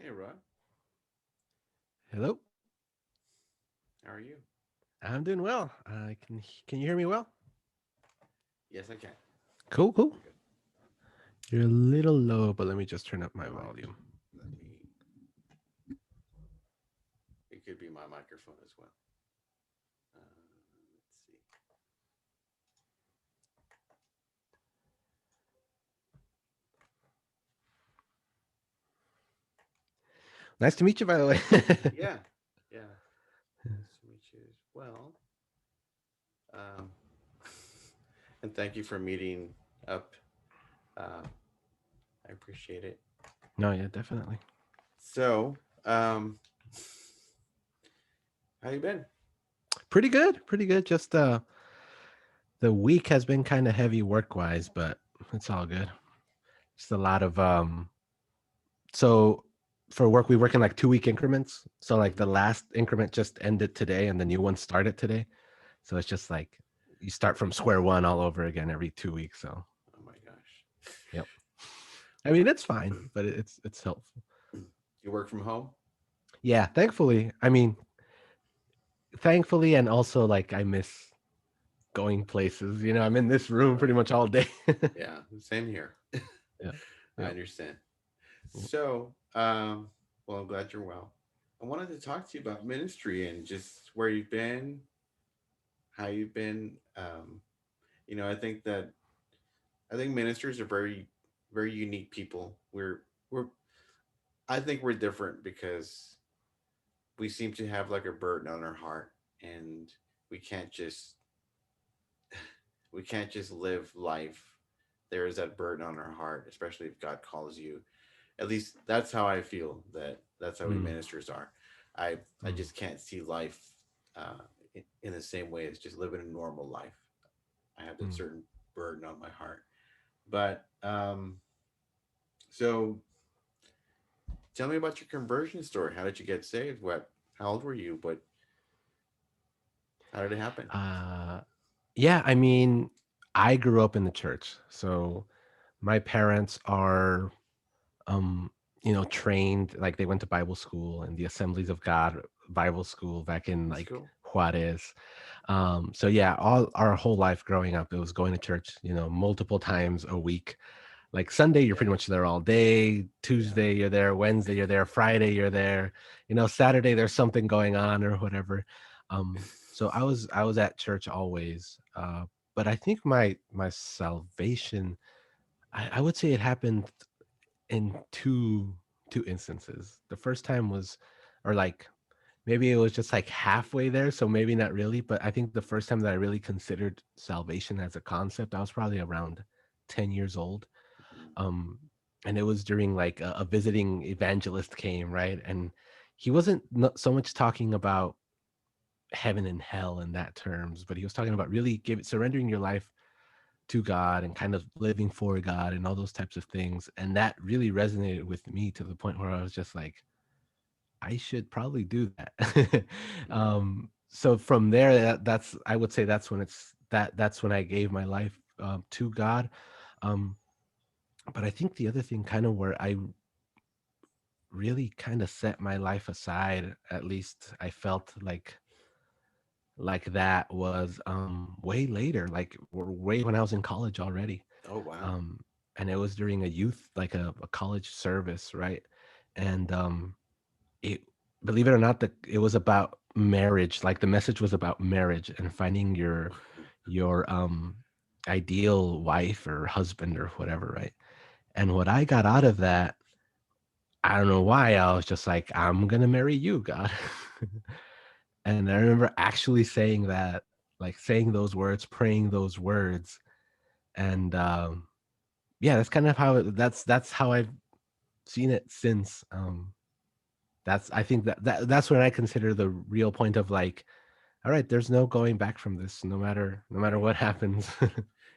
Hey, Rod. Hello. How are you? I'm doing well. Can you hear me well? Yes, I can. Cool, cool. You're good. You're a little low, but let me just turn up my Oh, volume. let me. It could be my microphone as well. Let's see. Nice to meet you, by the way. Yeah, yeah. Nice to meet you as well. Um, and thank you for meeting up. Uh, I appreciate it. No, yeah, definitely. So, how you been? Pretty good, pretty good. Just the week has been kind of heavy work wise, but it's all good. Just a lot of So for work, we work in like 2 week increments. So like the Hmm. last increment just ended today, and the new one started today. So it's just like you start from square one all over again every 2 weeks. So Oh my gosh. yep. I mean, it's fine, but it's helpful. You work from home? Yeah, thankfully. I mean, thankfully, and also like I miss going places. I'm in this room pretty Right. much all day. Yeah, same here. Yeah, I yeah. understand. So, well, I'm glad you're well. I wanted to talk to you about ministry and just where you've been, how you've been. I think that I think ministers are very unique people. We're I think we're different because we seem to have like a burden on our heart, and we can't just we can't just live life. There is that burden on our heart, especially if God calls you. At least that's how I feel. That's how we Mm, ministers are. I mm, just can't see life uh, in the same way as just living a normal life. I have that mm. certain burden on my heart. But so tell me about your conversion story. How did you get saved? How old were you? How did it happen? Uh, yeah, I mean, I grew up in the church, so my parents are, um, trained like they went to Bible school and the Assemblies of God Bible school back in That's like cool. Juarez. So yeah, all our whole life growing up, it was going to church, multiple times a week. Like Sunday, you're pretty Yeah, much there all day. yeah. Tuesday, you're there. Wednesday, you're there. Friday, you're there. Saturday, there's something going on or whatever. So I was at church always. But I think my salvation, I would say it happened in two instances. The first time was, or like maybe it was just like halfway there, so maybe not really. But I think the first time that I really considered salvation as a concept, I was probably around 10 years old, Mhm. um and it was during like a visiting evangelist came, right? And he wasn't not so much talking about heaven and hell in that terms, but he was talking about really surrendering your life to God and kind of living for God and all those types of things. And that really resonated with me to the point where I was just like, I should probably do that. Right. So from there, that's I would say that's when I gave my life to God. Um, but I think the other thing kind of where I really kind of set my life aside, at least I felt like that was way later, like way when I was in college already. Oh wow. um and it was during a youth, like a college service, right? And it believe it or not, that it was about marriage. Like the message was about marriage and finding your ideal wife or husband or whatever, right? And what I got out of that, I don't know why, I was just like, I'm gonna marry you, God. And I remember actually saying that, like saying those words, praying those words. And yeah, that's kind of that's how I've seen it since. That's I think that's when I consider the real point of like, all right, there's no going back from this, no matter Right. what happens.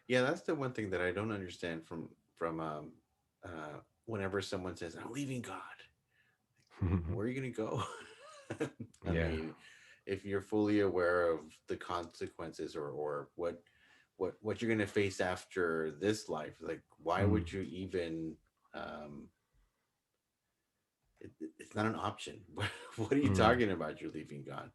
Yeah, that's the one thing that I don't understand from whenever someone says, "I'm leaving God." Where are you gonna go? I Yeah. mean, if you're fully aware of the consequences or what you're gonna face after this life, like why Mm, would you even um it's not an option. What are you Mm, talking about? You're leaving God.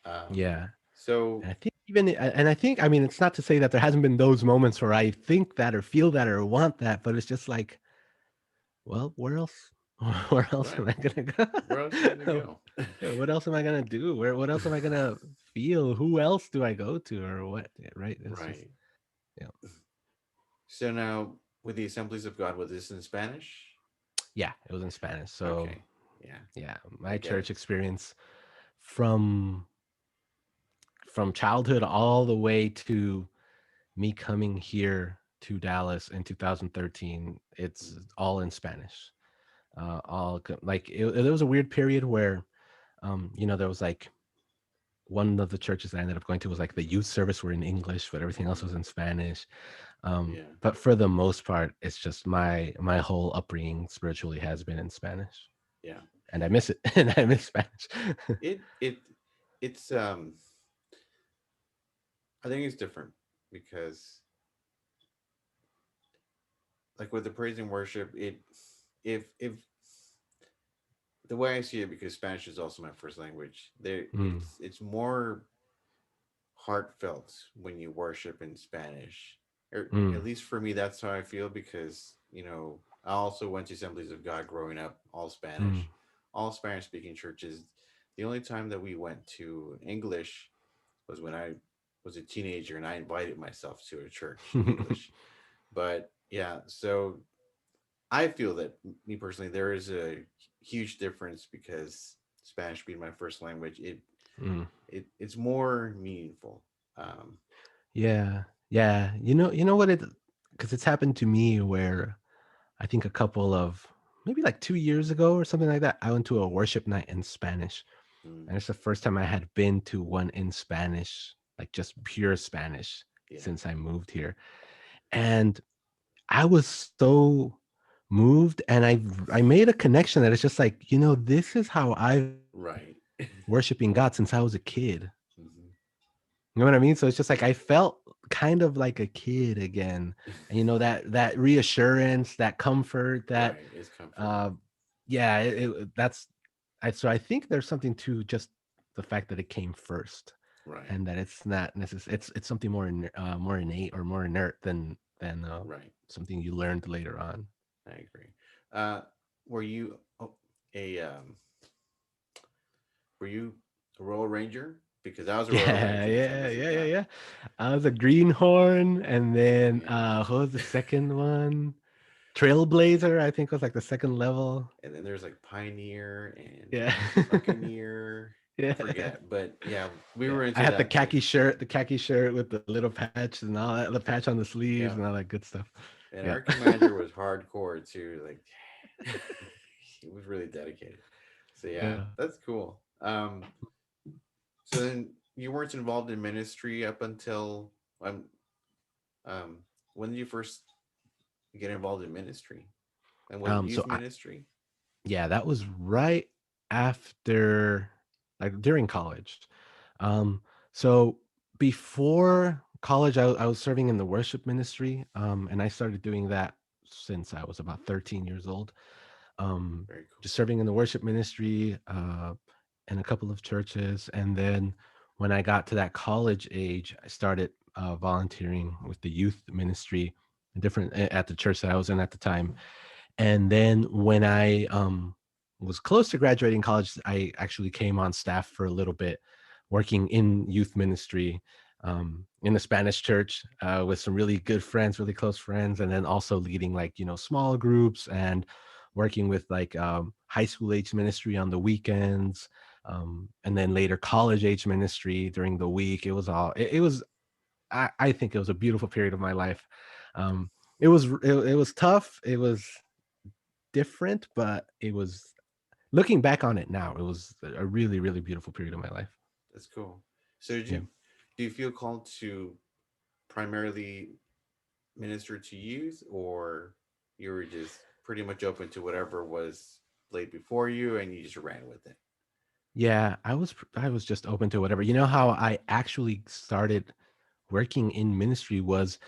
Um, yeah. so And I think even and I think I mean it's not to say that there hasn't been those moments where I think that or feel that or want that, but it's just like, well, where else? Where else right, am I where else are you gonna gonna go? go? What else am I gonna do? What else am I gonna feel? Who else do I go to or what? Yeah, right? It's just Right. yeah, So now with the Assemblies of God, was this in Spanish? yeah. It was in Spanish, so Okay. Yeah, yeah, I my get it. church experience from childhood all the way to me coming here to Dallas in 2013. It's Mm, all in Spanish. Like there was a weird period where there was like one of the churches I ended up going to was like the youth service were in English, but everything else mm, was in Spanish. yeah, But for the most part, it's just my whole upbringing spiritually has been in Spanish, yeah. and I miss it, and I miss Spanish. It it's I think it's different because like with the praise and worship, it if the way I see it, because Spanish is also my first language, there Mm, it's more heartfelt when you worship in Spanish. Or at mm, least for me, that's how I feel because, I also went to Assemblies of God growing up, mm. all Spanish speaking churches. The only time that we went to English was when I was a teenager and I invited myself to a church in English. But yeah, so I feel that me personally, there is a huge difference because Spanish being my first language, Mm. it's more meaningful. Um, Yeah, yeah. You know what it because it's happened to me where I think a couple of maybe like 2 years ago or something like that. I went to a worship night in Spanish, mm, and it's the first time I had been to one in Spanish, like just pure Spanish yeah, since I moved here. And I was so moved and I made a connection that it's just like, this is how I've been right. worshiping God since I was a kid. Hmm. You know what I mean? So it's just like I felt kind of like a kid again. And that reassurance, that comfort, that Right, it's comforting. uh yeah, that's so I think there's something to just the fact that it came first Right, and that it's not necessarily it's something more innate or more inert than right. something you learned later on. I agree. Uh, were you a were you a Royal Ranger? Because I was a Royal Yeah, Ranger in yeah, Assemblies of yeah, yeah, God. yeah. I was a greenhorn, and then Yeah, what was the second one? Trailblazer, I think was like the second level. and then there's like Pioneer and Yeah. Buccaneer. I Yeah. forget, but yeah, we Yeah. were I into had that too. the khaki shirt with the little patch and all that, the patch on the sleeves Yeah, and all that good stuff. and Yeah. our commander was hardcore too. Like he was really dedicated. So yeah, Yeah. that's cool. So then you weren't involved in ministry up until um, um when did you first get involved in ministry? And was it So youth ministry? yeah, that was right after, like, during college. Um, so before college, I was serving in the worship ministry, and I started doing that since I was about 13 years old. Very cool. Just serving in the worship ministry, in a couple of churches, and then when I got to that college age, I started volunteering with the youth ministry, at the church that I was in at the time. And then when I was close to graduating college, I actually came on staff for a little bit, working in youth ministry in the Spanish church with some really good friends, really close friends, and then also leading like small groups and working with like high school age ministry on the weekends, and then later college age ministry during the week. It was I think it was a beautiful period of my life. Um, it was tough. It was different, but it was looking back on it now, it was a really, really beautiful period of my life. That's cool. So Yeah. do you feel called to primarily minister to youth, or you were just pretty much open to whatever was laid before you and you just ran with it? Yeah, I was just open to whatever. You know how I actually started working in ministry was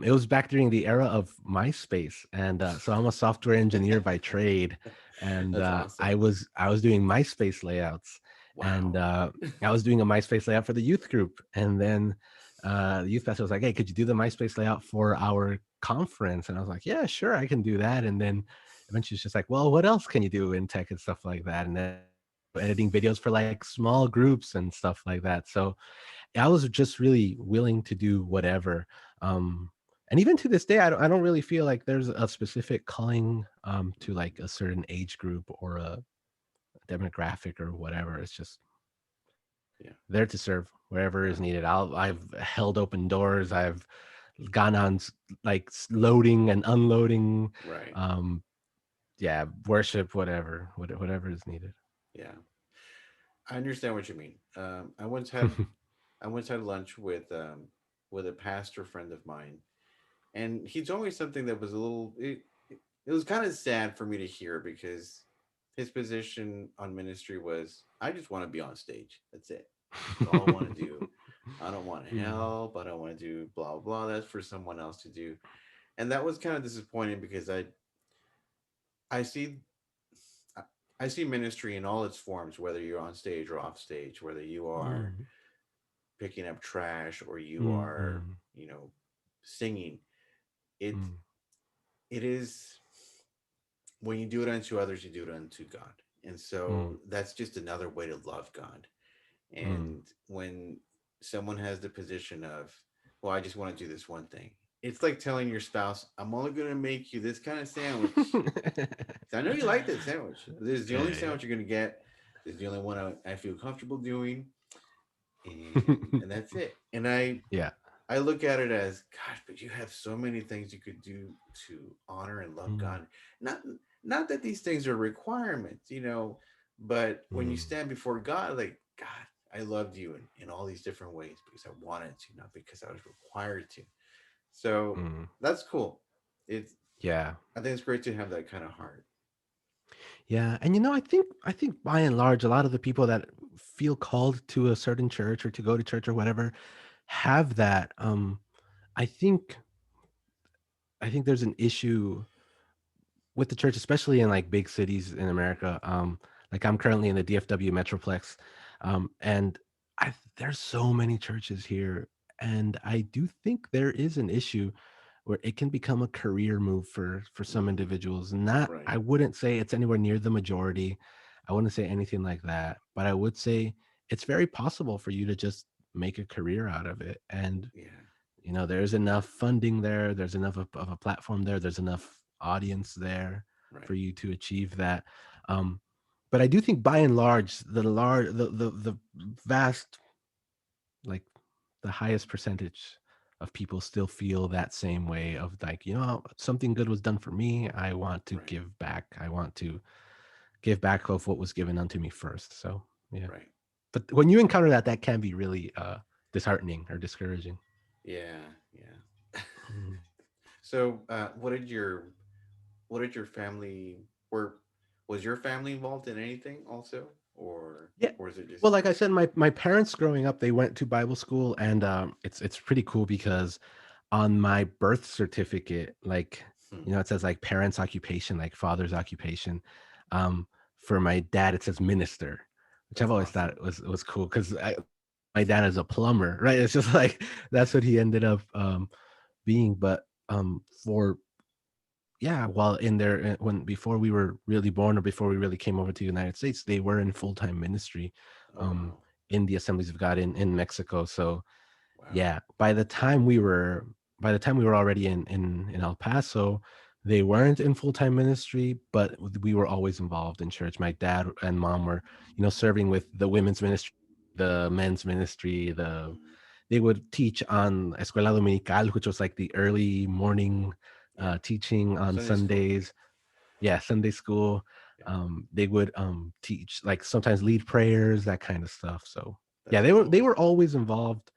it was back during the era of MySpace, and so I'm a software engineer by trade, and That's awesome. I was doing MySpace layouts, and Wow. I was doing a MySpace layout for the youth group, and then the youth pastor was like, "Hey, could you do the MySpace layout for our conference?" And I was like, "Yeah, sure, I can do that." And then eventually, she's just like, "Well, what else can you do in tech and stuff like that?" And then editing videos for like small groups and stuff like that. So I was just really willing to do whatever. Um, and even to this day, I don't really feel like there's a specific calling to like a certain age group or a demographic or whatever. It's just Yeah. there to serve wherever is No. needed. I've held open doors. I've gone on loading and unloading. Right. Um, yeah, worship, whatever is needed. Yeah. I understand what you mean. I once had lunch with a pastor friend of mine, and he told me something that was a little. It was kind of sad for me to hear because his position on ministry was, I just want to be on stage. That's it. That's all I want to do. I don't want to Mm, help. I don't want to do blah blah blah. That's for someone else to do. And that was kind of disappointing because I see I I see ministry in all its forms, whether you're on stage or off stage, whether you are mm, picking up trash or you mm, are, mm, singing. It mm, it is, when you do it unto others, you do it unto God. And mm, so that's just another way to love God. mm. And when someone has the position of, well, I just want to do this one thing, it's like telling your spouse, I'm only going to make you this kind of sandwich. So I know you like that sandwich, but this is the only Yeah, sandwich you're going to get. This is the only one I feel comfortable doing. yeah. And that's it. And I look at it as, gosh, but you have so many things you could do to honor and love Mm, God. Not not that these things are requirements, but when you mm, stand before God, like, God, I loved you in all these different ways because I wanted to, not because I was required to. So mm. that's cool. It's Yeah. I think it's great to have that kind of heart. Yeah, and I think by and large, a lot of the people that feel called to a certain church or to go to church or whatever have that. I think I think there's an issue with the church, especially in like big cities in America. Like I'm currently in the DFW Metroplex, and there's so many churches here, and I do think there is an issue where it can become a career move for some Mm-hmm. individuals. Not, Right. I wouldn't say it's anywhere near the majority. I wouldn't say anything like that, but I would say it's very possible for you to just make a career out of it. And Yeah. there's enough funding there, there's enough of a platform there, there's enough audience there for Right. you to achieve that. Um, but I do think by and large, the vast, like the highest percentage of people still feel that same way of like, something good was done for me. I want to Right. give back. I want to give back of what was given unto me first. So yeah. Right. But when you encounter that, that can be really disheartening or discouraging. Yeah. Yeah. Mhm. So, what did your family were was your family involved in anything also, Yeah. or is it Well, just? like I said, my parents growing up, they went to Bible school, and it's pretty cool because on my birth certificate, like Hmm, it says like parents' occupation, like father's occupation. Um, for my dad, it says minister, which I've that's always thought awesome. was cool because my dad is a plumber, right? It's just like that's what he ended up being. But for yeah, while in there when before we were really born or before we really came over to the United States, they were in full-time ministry Oh um wow, in the Assemblies of God in Mexico. So wow, yeah, by the time we were already in El Paso, they weren't in full-time ministry, but we were always involved in church. My dad and mom were, serving with the women's ministry, the men's ministry, mm, they would teach on Escuela Dominical, which was like the early morning yeah, teaching on Sunday school, Sundays. Yeah, Sunday school. yeah, They would teach like sometimes lead prayers, that kind of stuff. So yeah, that's they cool. were always involved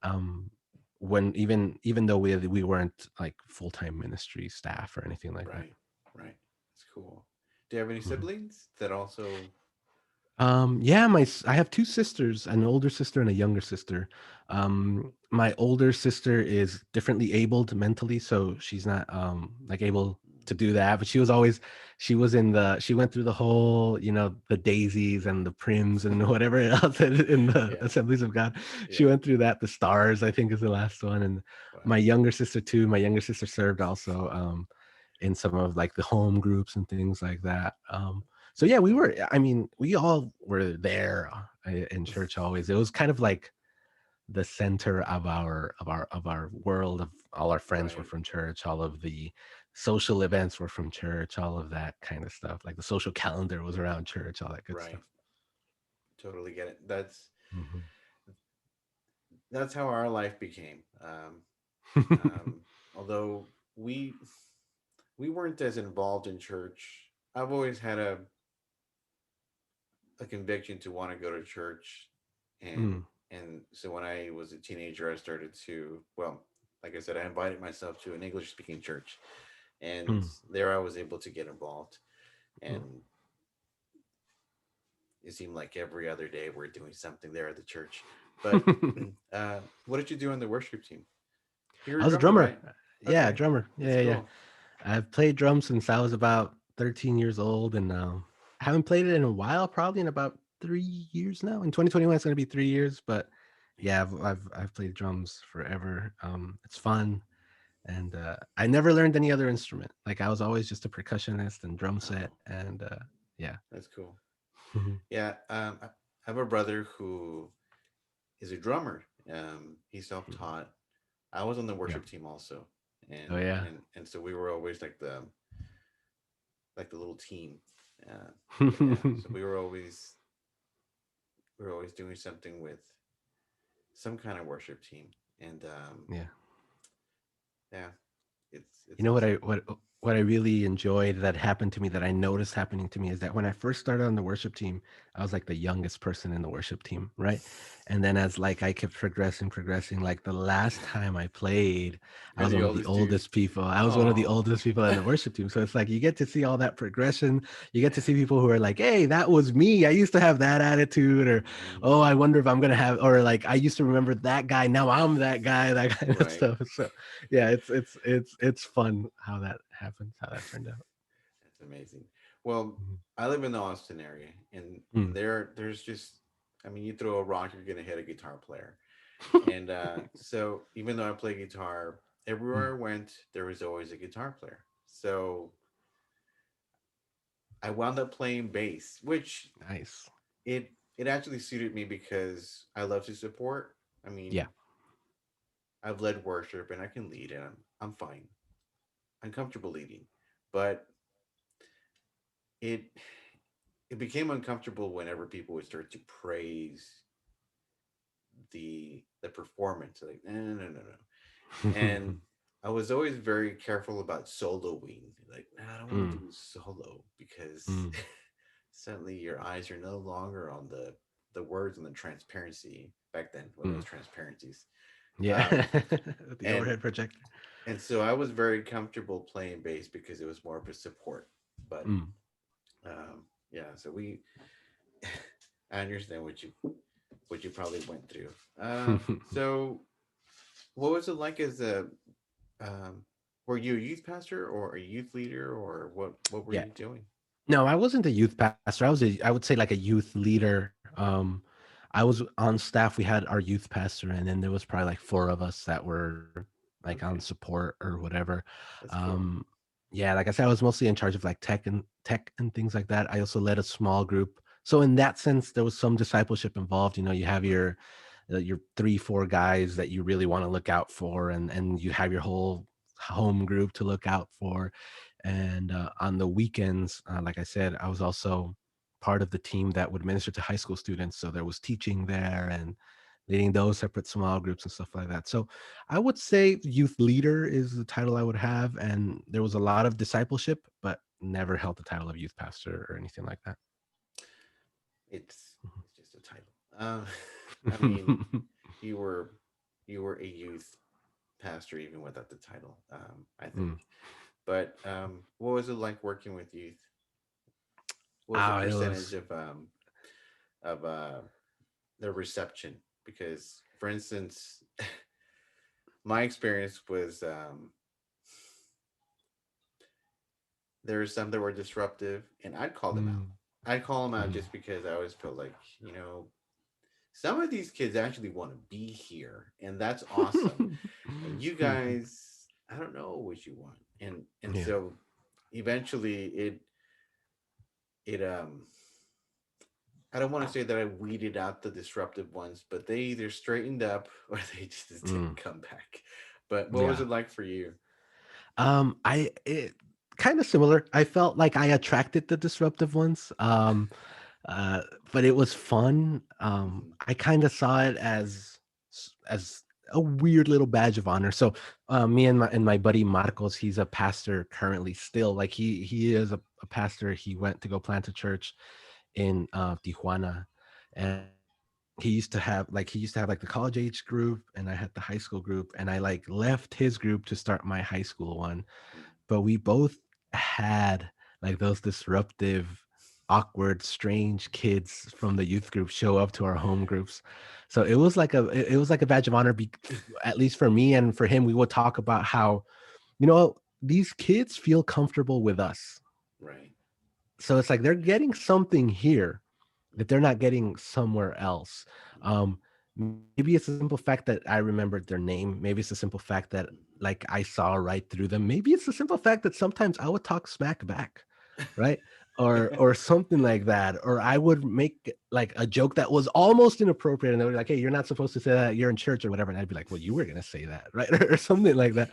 um when even though we weren't like full-time ministry staff or anything like that. Right, right, that's cool. Do you have any Mhm. siblings that also? Yeah, I have two sisters, an older sister and a younger sister. My older sister is differently abled mentally, so she's not like able. to do that, but she went through the whole, the daisies and the prims and whatever else in the Yeah. Assemblies of God. She Yeah. went through that. The stars, I think, is the last one. And Wow. my younger sister too. My younger sister served also in some of like the home groups and things like that. So That's yeah, we cool. were. I mean, we all were there in church always. It was kind of like the center of our world. Of all our friends were Right. from church. All of the social events were from church. All of that kind of stuff. Like the social calendar was around church. All that good Right. stuff. Totally get it. Hmm. That's how our life became. Although we we weren't as involved in church. I've always had a conviction to want to go to church, and Mm, so when I was a teenager, I started to, well, like I said, I invited myself to an English speaking church, and mm, there I was able to get involved, mm. and it seemed like every other day we're doing something there at the church. But what did you do on the worship team? You're a I was a drummer, drummer. right? Yeah, Okay, drummer. that's Yeah. cool. I've played drums since I was about 13 years old, and I haven't played it in a while. Probably in about 3 years now. In 2021, it's going to be 3 years. But Man, yeah, I've played drums forever. It's fun, and I never learned any other instrument. Like I was always just a percussionist and drum oh, set, and yeah. that's cool. Yeah, I have a brother who is a drummer. He's self-taught. I was on the Yeah. worship team also, Oh and yeah. so we were always like the little team. But yeah, so we were always doing something with some kind of worship team, and Yeah. yeah, it's You know what I awesome. what I really enjoyed that happened to me, that I noticed happening to me, is that when I first started on the worship team, I was like the youngest person in the worship team, right? And then as like I kept progressing, like the last time I played, I You're was the one of the oldest dude. oldest people. I was one of the Oh, oldest people in the worship team. So it's like you get to see all that progression. You get to see people who are like, "Hey, that was me. I used to have that attitude," or "Oh, mm, I wonder if I'm gonna have," or like, "I used to remember that guy. Now I'm that guy." That kind of right. stuff. So yeah, it's fun how that happens, how that turned out. That's amazing. Well, Mhm. I live in the Austin area, and Mm. there's just, I mean, you throw a rock, you're gonna hit a guitar player. And so even though I play guitar, Mm. everywhere I went, there was always a guitar player. So I wound up playing bass, which Nice. it actually suited me because I love to support. I Yeah. mean, I've led worship and I can lead, and I'm fine. I'm comfortable leading, but it it became uncomfortable whenever people would start to praise the performance. Like, no, no, no, no, no. And I was always very careful about soloing. Like, nah, I don't want to Mm. do solo because Mm. suddenly your eyes are no longer on the words and the transparency back then when it was Mm. transparencies. Yeah. Um, The and overhead projector. so I was very comfortable playing bass because it was more of a support. But Mm. yeah, so we I understand what you probably went through. So what was it like as a um, were you a youth pastor or a youth leader, or what were Yeah. you doing? No, I wasn't a youth pastor. I would say like a youth leader. I was on staff. We had our youth pastor, and then there was probably like four of us that were like on Okay, support or whatever. that's cool. Um, yeah, like I said, I was mostly in charge of like tech and things like that. I also led a small group. So in that sense, there was some discipleship involved. You have your 3, 4 guys that you really want to look out for, and you have your whole home group to look out for. And on the weekends, like I said, I was also part of the team that would minister to high school students. So there was teaching there and leading those separate small groups and stuff like that. So I would say youth leader is the title I would have. And there was a lot of discipleship, but never held the title of youth pastor or anything like that. It's just a title. I mean, you were a youth pastor even without the title. I think. Mm. But what was it like working with youth? What was the Oh, it percentage was, of the reception? Because, for instance, my experience was there were some that were disruptive, and I'd call them out. Mm, I'd call them out mhm. just because I always felt like, some of these kids actually want to be here, and that's awesome. And you Mhm. guys, I don't know what you want, and Yeah. so eventually it I don't want to say that I weeded out the disruptive ones, but they either straightened up or they just didn't Mm, come back. But what was yeah. it like for you? I it kind of similar. I felt like I attracted the disruptive ones. Uh, but it was fun. Hmm. I kind of saw it as a weird little badge of honor. So, me and my buddy Marcos, he's a pastor currently still. Like he is a pastor. He went to go plant a church in Tijuana, and he used to have like the college age group, and I had the high school group, and I like left his group to start my high school one, but we both had like those disruptive, awkward, strange kids from the youth group show up to our home groups. So it was like a badge of honor, at least for me and for him. We would talk about how, these kids feel comfortable with us. Right. So it's like they're getting something here that they're not getting somewhere else. Um, Maybe it's a simple fact that I remembered their name. Maybe it's a simple fact that like I saw right through them. Maybe it's the simple fact that sometimes I would talk smack back, right? Or something like that. Or I would make like a joke that was almost inappropriate, and they were like, "Hey, you're not supposed to say that. You're in church or whatever." And I'd be like, "Well, you were gonna say that, right?" or something like that.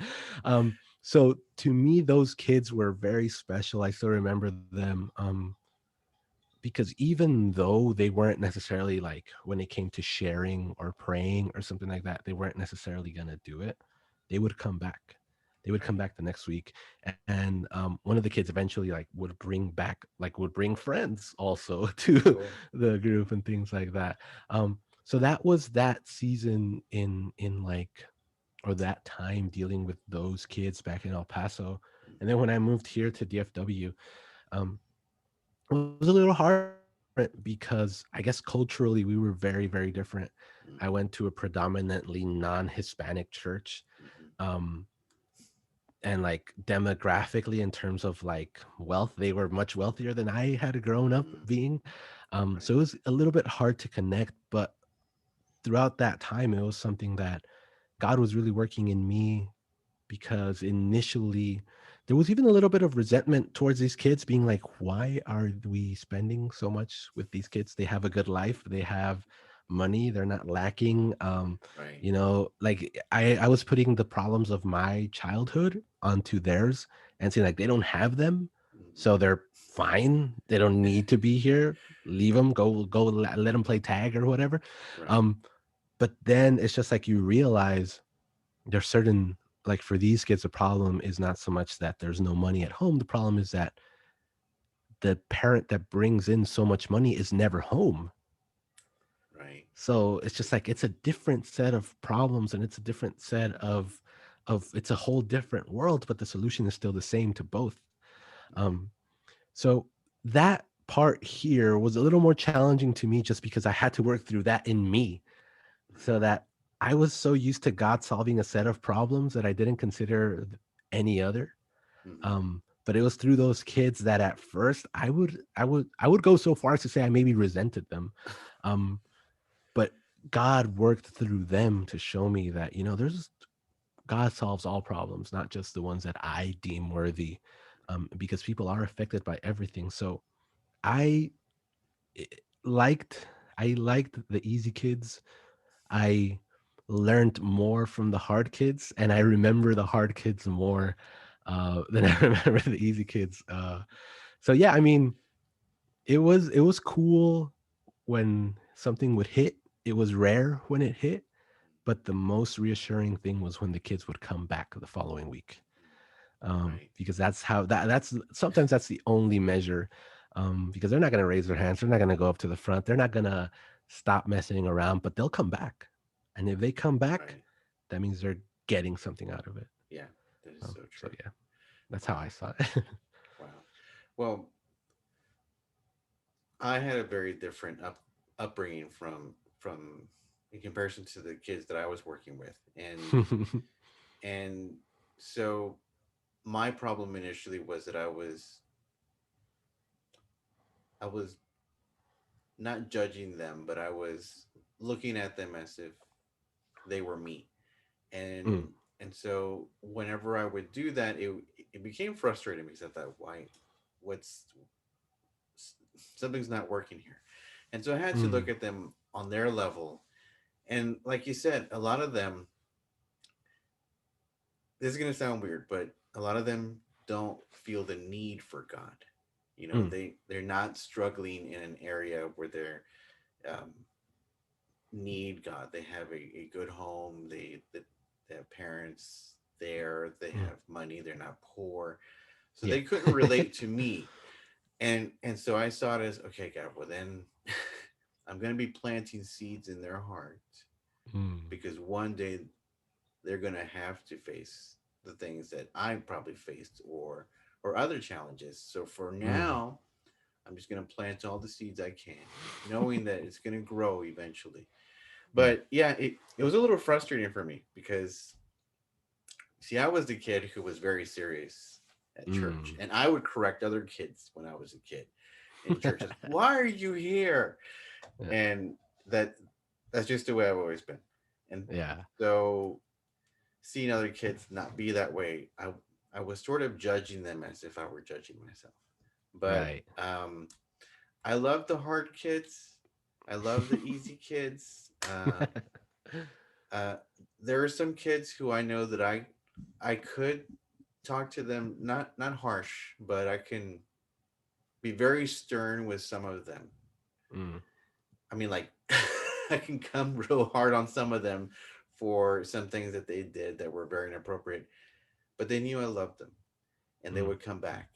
So to me, those kids were very special. I still remember them. Because even though they weren't necessarily like when it came to sharing or praying or something like that, they weren't necessarily gonna do it. They would come back. They would come Right. back the next week, and one of the kids eventually like would bring friends also to Cool. the group and things like that. So that was that season in like or that time dealing with those kids back in El Paso, and then when I moved here to DFW, um, it was a little different because I guess culturally we were very, very different. I went to a predominantly non-Hispanic church. Mm-hmm. Um, and like demographically in terms of like wealth, they were much wealthier than I had grown up Mm-hmm. being. Right. So it was a little bit hard to connect, but throughout that time, it was something that God was really working in me, because initially there was even a little bit of resentment towards these kids, being like, why are we spending so much with these kids? They have a good life, they have money, they're not lacking. Right. Like I was putting the problems of my childhood onto theirs and saying like they don't have them, Mm-hmm. so they're fine, they don't need to be here, leave them, go let them play tag or whatever. Right. um but then it's just like you realize there's certain, like for these kids, the problem is not so much that there's no money at home. The problem is that the parent that brings in so much money is never home. Right. So it's just like it's a different set of problems, and it's a different set of it's a whole different world, but the solution is still the same to both. Right. Um, so that part here was a little more challenging to me just because I had to work through that in me, so that I was so used to God solving a set of problems that I didn't consider any other. Mm-hmm. But it was through those kids that at first I would go so far as to say I maybe resented them. Um, but God worked through them to show me that, there's God solves all problems, not just the ones that I deem worthy. Because people are affected by everything. So I eh, liked I liked the easy kids. I learned more from the hard kids, and I remember the hard kids more than I remember the easy kids. So yeah, I mean, it was cool when something would hit. It was rare when it hit, but the most reassuring thing was when the kids would come back the following week, Right. because that's sometimes that's the only measure. Because they're not going to raise their hands, they're not going to go up to the front, they're not going to stop messing around, but they'll come back. And if they come back, Right. that means they're getting something out of it. Yeah. That is so So true. yeah, that's how I Wow. saw it. Wow. Well, I had a very different upbringing from in comparison to the kids that I was working with, and so my problem initially was that I was not judging them, but I was looking at them as if they were me. Mm, And so whenever I would do that, it became frustrating because I thought, why, what's something's not working here. And so I had to look mm, at them on their level. And like you said, a lot of them, this is going to sound weird, but a lot of them don't feel the need for God. You know, mm, they're not struggling in an area where they're um, need God. They have a good home. They have parents there. They mm. have money. They're not poor, so Yeah. they couldn't relate to me. And so I saw it as, okay, God. Well, then I'm going to be planting seeds in their heart Mm, because one day they're going to have to face the things that I probably faced, or other challenges. So for mm, now, I'm just going to plant all the seeds I can, knowing that it's going to grow eventually. yeah. But yeah, it was a little frustrating for me because, see, I was the kid who was very serious at church, Mm. and I would correct other kids when I was a kid in churches. Why are you here? Yeah. And that that's just the way I've always been. And Yeah. so seeing other kids not be that way, I was sort of judging them as if I were judging myself. But Right. I love the hard kids. I love the easy kids. Uh, there are some kids who I know that I could talk to them, not harsh, but I can be very stern with some of them. Mm, I mean, like I can come real hard on some of them for some things that they did that were very inappropriate, but they knew I loved them, and they mm, would come back.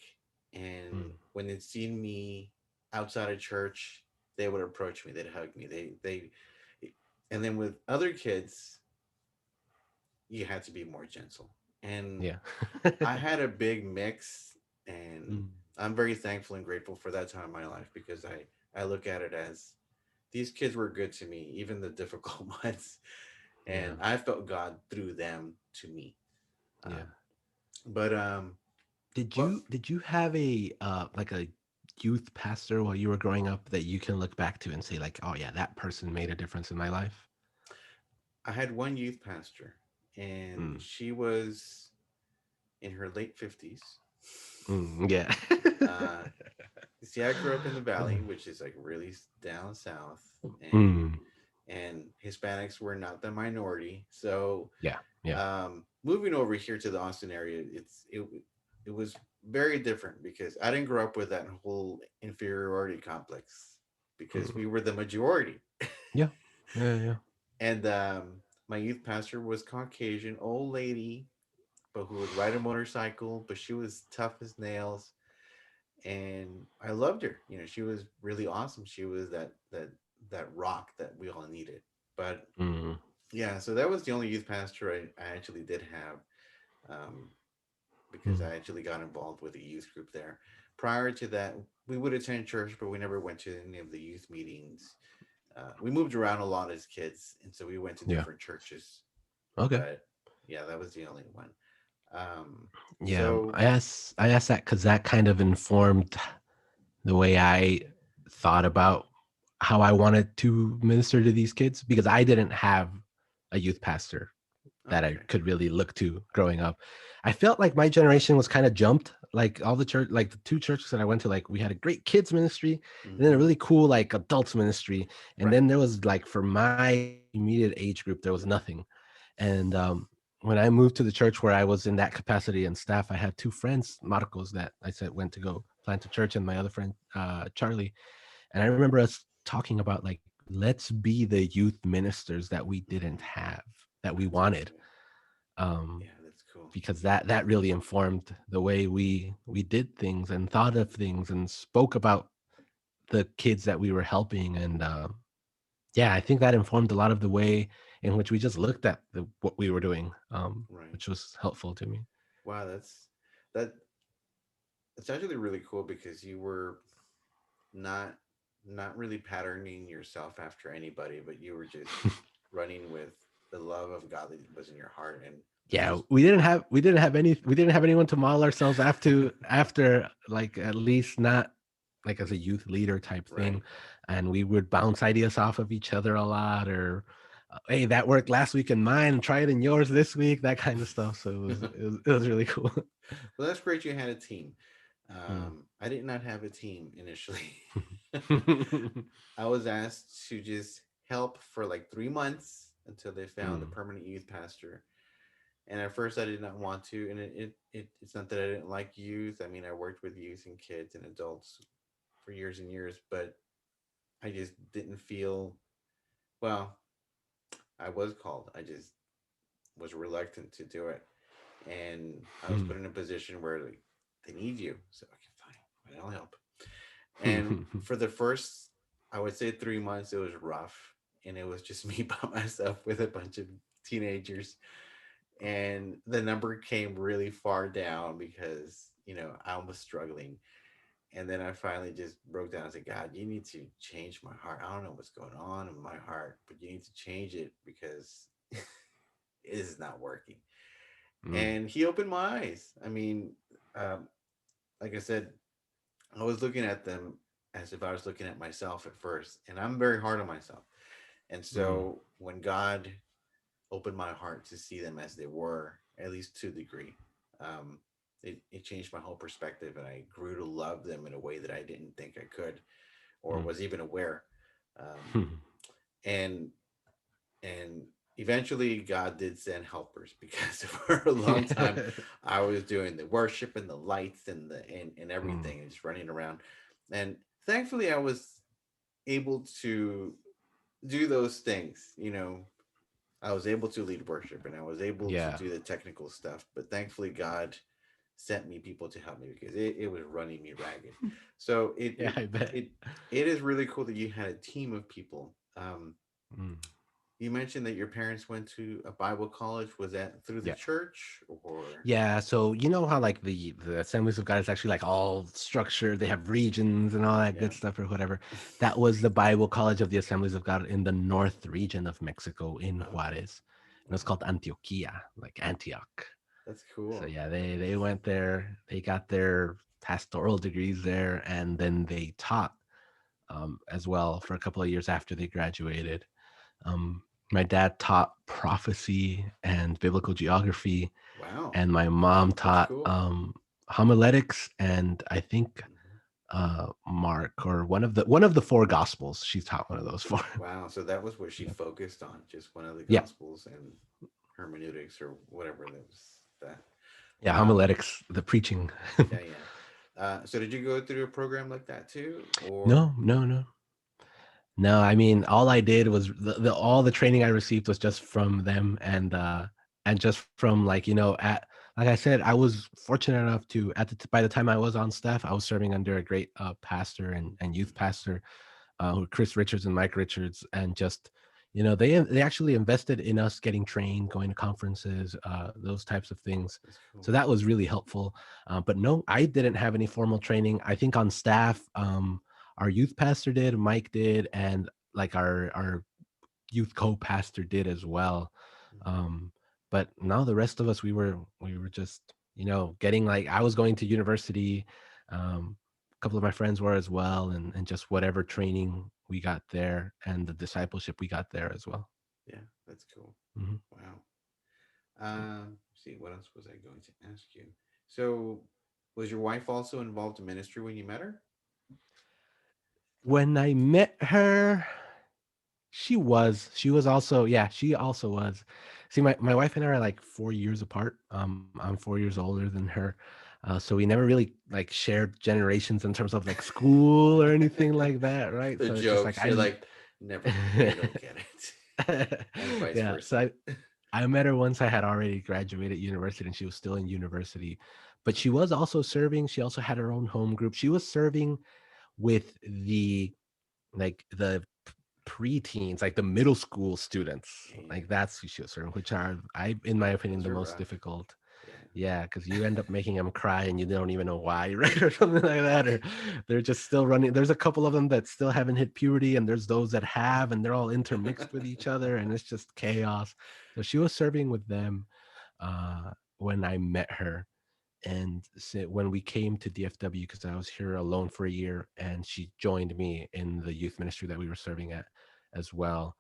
And mm. when they'd seen me outside of church, they would approach me, they'd hug me, and then with other kids, you had to be more gentle. And Yeah. I had a big mix, and Mm, I'm very thankful and grateful for that time in my life because I look at it as these kids were good to me, even the difficult ones, yeah. and I felt God through them to me. Yeah. Um, but what Did you have a like a youth pastor while you were growing up that you can look back to and say like, oh yeah, that person made a difference in my life? I had one youth pastor, and Mm, she was in her late 50s. mm, yeah. Uh, see, I grew up in the valley, which is like really down south, Mm, and Hispanics were not the minority. So yeah. Yeah. moving over here to the Austin area, it was very different because I didn't grow up with that whole inferiority complex because Mm, we were the majority. yeah. Yeah. Yeah. And my youth pastor was Caucasian, old lady, but who would ride a motorcycle, but she was tough as nails, and I loved her. You know, she was really awesome. She was that rock that we all needed. But Mm, yeah, so that was the only youth pastor I actually did have, um, because mm, I actually got involved with a youth group there. Prior to that, we would attend church, but we never went to any of the youth meetings. We moved around a lot as kids, and so we went to yeah. different churches. Okay. But yeah, that was the only one. Um, Yeah. so I asked that because that kind of informed the way I thought about how I wanted to minister to these kids because I didn't have a youth pastor that I okay, could really look to growing up. I felt like my generation was kind of jumped. Like all the church, like the two churches that I went to, like we had a great kids ministry and then a hmm, really cool like adults ministry. And right, then there was like for my immediate age group, there was nothing. And when I moved to the church where I was in that capacity and staff, I had two friends, Marcos, that I said went to go plant a church, and my other friend, Charlie. And I remember us talking about like, let's be the youth ministers that we didn't have, that we that's wanted, awesome. um, Yeah, that's cool. because that really informed the way we did things and thought of things and spoke about the kids that we were helping. And yeah, I think that informed a lot of the way in which we just looked at what we were doing, Right. which was helpful to me. Wow, that it's actually really cool because you were not not really patterning yourself after anybody, but you were just running with the love of God that was in your heart. And That Yeah, was we didn't have anyone to model ourselves after like at least not like as a youth leader type thing, right. and we would bounce ideas off of each other a lot, or hey, that worked last week in mine, try it in yours this week, that kind of stuff. So it was really cool. Well, that's great. You had a team. Mm. I did not have a team initially. I was asked to just help for like 3 months until they found a Mm, permanent youth pastor. And at first, I did not want to. And it's not that I didn't like youth. I mean, I worked with youth and kids and adults for years and years, but I just didn't feel, well, I was called. I just was reluctant to do it. And I was put in a position where like, they need you. So, okay, fine. I'll help. And mm. for the first, I would say 3 months, it was rough. And it was just me by myself with a bunch of teenagers. And the number came really far down because, I was struggling. And then I finally just broke down and said, God, you need to change my heart. I don't know what's going on in my heart, but you need to change it because it is not working. Mm. And he opened my eyes. I mean, um, like I said, I was looking at them as if I was looking at myself at first, and I'm very hard on myself. And Mm. so when God opened my heart to see them as they were, at least to a degree, it changed my whole perspective, and I grew to love them in a way that I didn't think I could or Mm. was even aware. And and eventually God did send helpers because for a long time I was doing the worship and the lights and Mm. everything and just running around. And thankfully I was able to do those things. I was able to lead worship and I was able to Yeah. do the technical stuff, but thankfully God sent me people to help me because it was running me ragged. So Yeah, I bet. it is really cool that you had a team of people. Mm. You mentioned that your parents went to a Bible college. Was that through the Yeah. church or? Yeah, so you know how like the Assemblies of God is actually like all structured. They have regions and all that Yeah. good stuff or whatever. That was the Bible College of the Assemblies of God in the north region of Mexico in Okay. Juarez. It was Wow. called Antioquia, like Antioch. That's So cool. yeah, they went there. They got their pastoral degrees there, and then they taught as well for a couple of years after they graduated. My dad taught prophecy and biblical geography, Wow. and my mom That's taught cool. homiletics and I think Mhm. Mark or one of the four gospels. She taught one of those four. Wow. So that was what she Yeah, focused on, just one of the yeah, gospels and hermeneutics or whatever that was that. yeah. Um, Homiletics, the preaching. yeah, yeah. So did you go through a program like that too, or? No, no, no. No, I mean, all I did was all the training I received was just from them and just from like, at like I said, I was fortunate enough to by the time I was on staff, I was serving under a great pastor and youth Mhm. pastor, Chris Richards and Mike Richards, and just they actually invested in us getting trained, going to conferences, those types of things. That's So cool. that was really helpful. But no, I didn't have any formal training. I think on staff, our youth pastor did, Mike did, and like our youth co-pastor did as well. Mhm. Um, but no, the rest of us, we were just getting like I was going to university. A couple of my friends were as well, and just whatever training we got there and the discipleship we got there as well. Yeah, that's cool. Hmm. Wow. See, what else was I going to ask you? So, was your wife also involved in ministry when you met her? When I met her, she was also, yeah, she also was. See, my wife and I are like 4 years apart. I'm 4 years older than her. So we never really like shared generations in terms of like school or anything like that, right? The So it's just like jokes, you're like, never mind, they don't get it, and vice yeah. So versa. I met her once I had already graduated university and she was still in university, but she was also serving. She also had her own home group. She was serving with the preteens, like the middle school students. Yeah, Like that's who she was serving, which are, in my opinion, those the are most rough. difficult. Yeah, Yeah, because you end up making them cry and you don't even know why, right? Or something like that. Or they're just still running. There's a couple of them that still haven't hit puberty, and there's those that have, and they're all intermixed with each other, and it's just chaos. So she was serving with them. when I met her. And when we came to DFW, because I was here alone for a year, and she joined me in the youth ministry that we were serving at as well.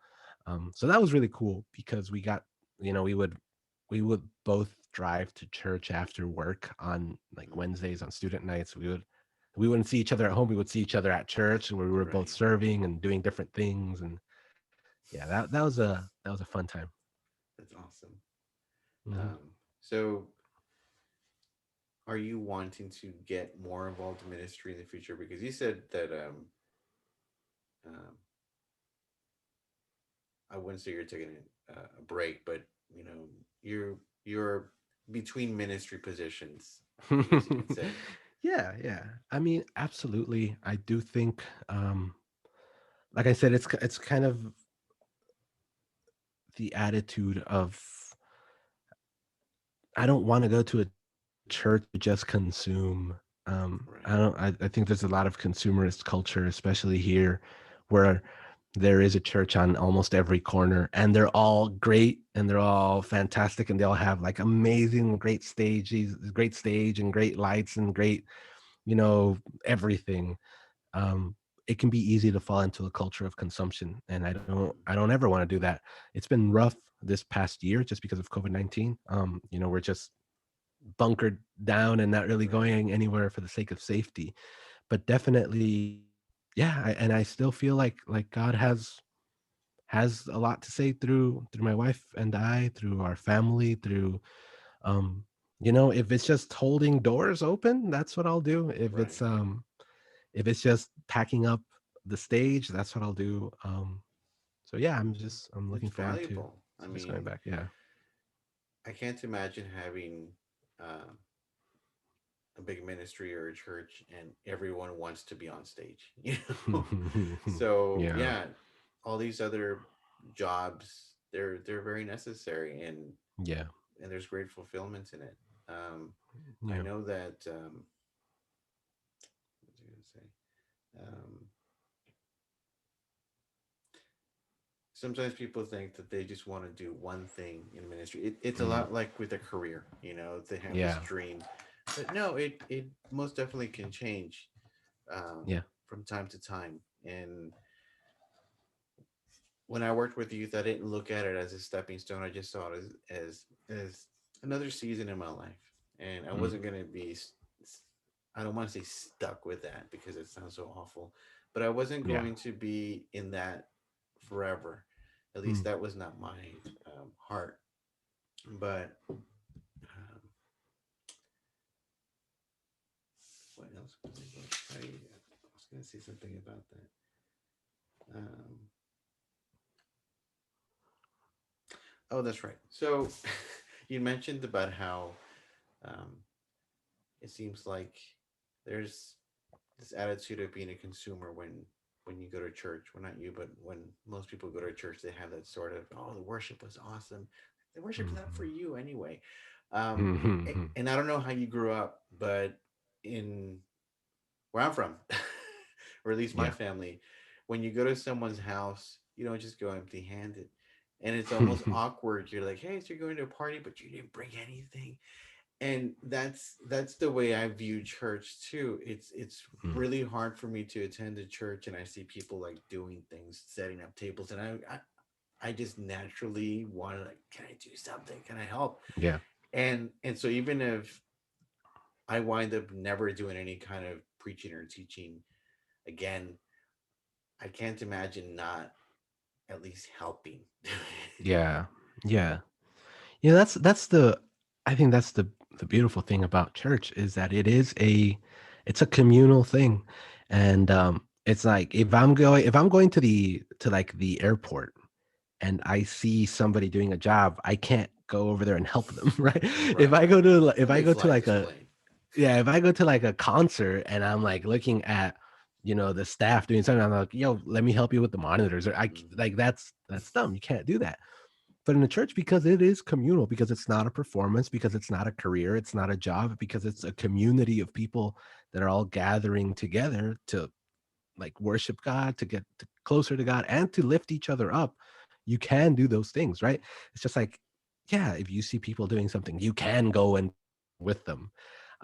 So that was really cool because we got, we would both drive to church after work on like Mm-hmm. Wednesdays on student nights. We wouldn't see each other at home. We would see each other at church, and we were both Right. serving and doing different things. And yeah, that was a fun time. That's awesome. Hmm. Um, so, are you wanting to get more involved in ministry in the future? Because you said that um, I wouldn't say you're taking a break, but you know, you're between ministry positions. I guess you could say. Yeah, yeah. I mean, absolutely. I do think, like I said, it's kind of the attitude of I don't want to go to a church to just consume. I Right. don't. I think there's a lot of consumerist culture, especially here, where there is a church on almost every corner, and they're all great and they're all fantastic, and they all have like amazing, great stage and great lights and great, you know, everything. um, it can be easy to fall into a culture of consumption, and Mm-hmm. I don't ever want to do that. It's been rough this past year just because of COVID-19. We're just bunkered down and not really Right. going anywhere for the sake of safety. But definitely, yeah, and I still feel like God has a lot to say through my wife and I, through our family, through um if it's just holding doors open, that's what I'll do. Right. If it's just packing up the stage, that's what I'll do. So yeah, I'm It's looking forward to valuable. I just going mean, back. Yeah. I can't imagine having uh, a big ministry or a church and everyone wants to be on stage. You know, so Yeah. yeah, all these other jobs they're very necessary Yeah. and there's great fulfillment in it. Um, I Yeah. know that. What was I going to say? Um, Sometimes people think that they just want to do one thing in ministry. It's a Mm. lot like with a career, you know, they have this Yeah. dream, but no, it most definitely can change Yeah. from time to time. And when I worked with youth, I didn't look at it as a stepping stone. I just saw it as another season in my life, and I Mm. wasn't gonna be. I don't want to say stuck with that because it sounds so awful, but I wasn't Yeah. going to be in that forever. At least Mm. that was not my heart. But what else was I going to tell you? I was going to say something about that. Um, oh, that's right. So you mentioned about how um, it seems like there's this attitude of being a consumer when you go to church. Well, not you, but when most people go to church, they have that sort of, oh, the worship was awesome. The worship's not for Mhm. you anyway. Um, Mhm. and I don't know how you grew up, but in where I'm from, or at least my Yeah. family, when you go to someone's house, you don't just go empty handed. And it's almost awkward. You're like, hey, so you're going to a party, but you didn't bring anything. And that's the way I view church too. It's Mm. really hard for me to attend a church and I see people like doing things, setting up tables, and I just naturally want to like, can I do something? Can I help? Yeah. And so even if I wind up never doing any kind of preaching or teaching again, I can't imagine not at least helping. Yeah. Yeah. Yeah, that's the I think that's the beautiful thing about church is that it's a communal thing. And it's like if I'm going to like the airport and I see somebody doing a job, I can't go over there and help them, right? Right. A If I big go to flag like a display. yeah, if I go to like a concert and I'm like looking at, the staff doing something, I'm like, yo, let me help you with the monitors. Or Hmm. like that's dumb. You can't do that. But in the church, because it is communal, because it's not a performance, because it's not a career, it's not a job, because it's a community of people that are all gathering together to like worship God, to get closer to God, and to lift each other up, you can do those things, right? It's just like yeah, if you see people doing something, you can go and with them.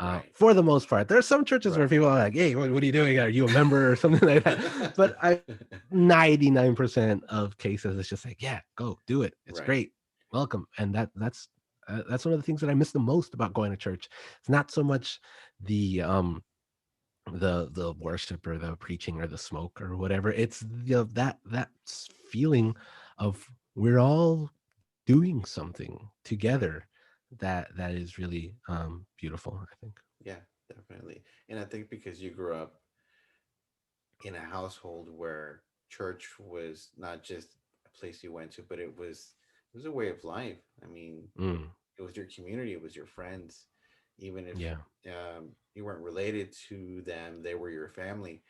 Right. For the most part, there are some churches where Right. people are like, "Hey, what are you doing? Are you a member or something like that?" But I 99% of cases, it's just like, "Yeah, go do it. It's Right. great. Welcome." And that's one of the things that I miss the most about going to church. It's not so much the the worship or the preaching or the smoke or whatever. It's that feeling of we're all doing something together that is really beautiful, I think. Yeah, definitely. And I think because you grew up in a household where church was not just a place you went to, but it was a way of life. I mean, Mm, it was your community, it was your friends, even if yeah. you weren't related to them, they were your family.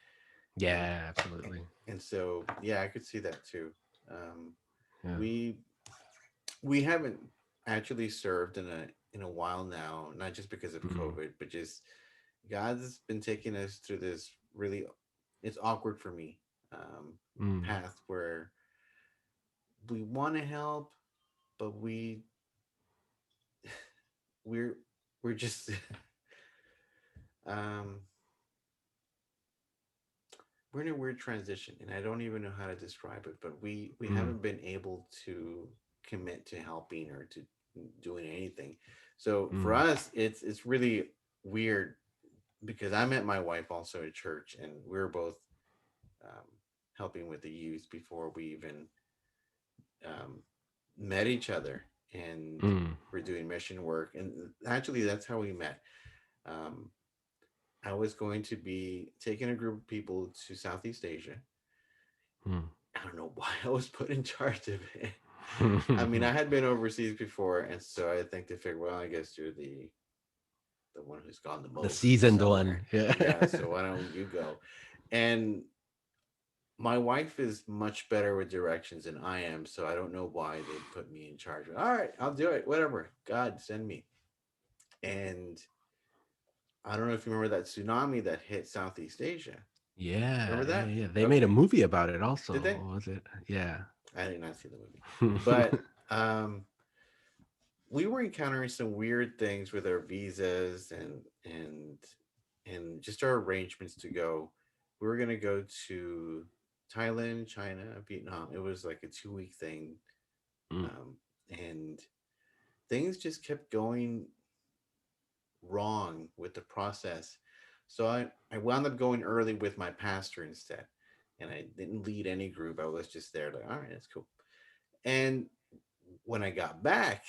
And Yeah, absolutely. and so yeah, I could see that too. Um, Yeah. we we haven't actually served in a while now, not just because of Mm, COVID, but just God's been taking us through this really, it's awkward for me, mm, path where we want to help, but we're we're just um we're in a weird transition, and I don't even know how to describe it, but we mm, haven't been able to commit to helping or to doing anything. So for mm, us, it's really weird because I met my wife also at church, and we were both um, helping with the youth before we even um, met each other, and mm, we're doing mission work. And actually, that's how we met. Um, I was going to be taking a group of people to Southeast Asia. mm. I don't know why I was put in charge of it. I mean, I had been overseas before, and so I think they figured, well, I guess you're the one who's gone the The most seasoned somewhere. one. Yeah. Yeah, so why don't you go? And my wife is much better with directions than I am, so I don't know why they put me in charge. All right, I'll do it. Whatever. God, send me. And I don't know if you remember that tsunami that hit Southeast Asia. Yeah, Remember yeah, that? yeah. They made a Okay. movie about it Did also. they? What was it? Yeah. I did not see the movie. But we were encountering some weird things with our visas and just our arrangements to go. We were gonna go to Thailand, China, Vietnam. It was like a 2 week thing, Mm, and things just kept going wrong with the process. So I wound up going early with my pastor instead, and I didn't lead any group. I was just there, like, all right, that's cool. And when I got back,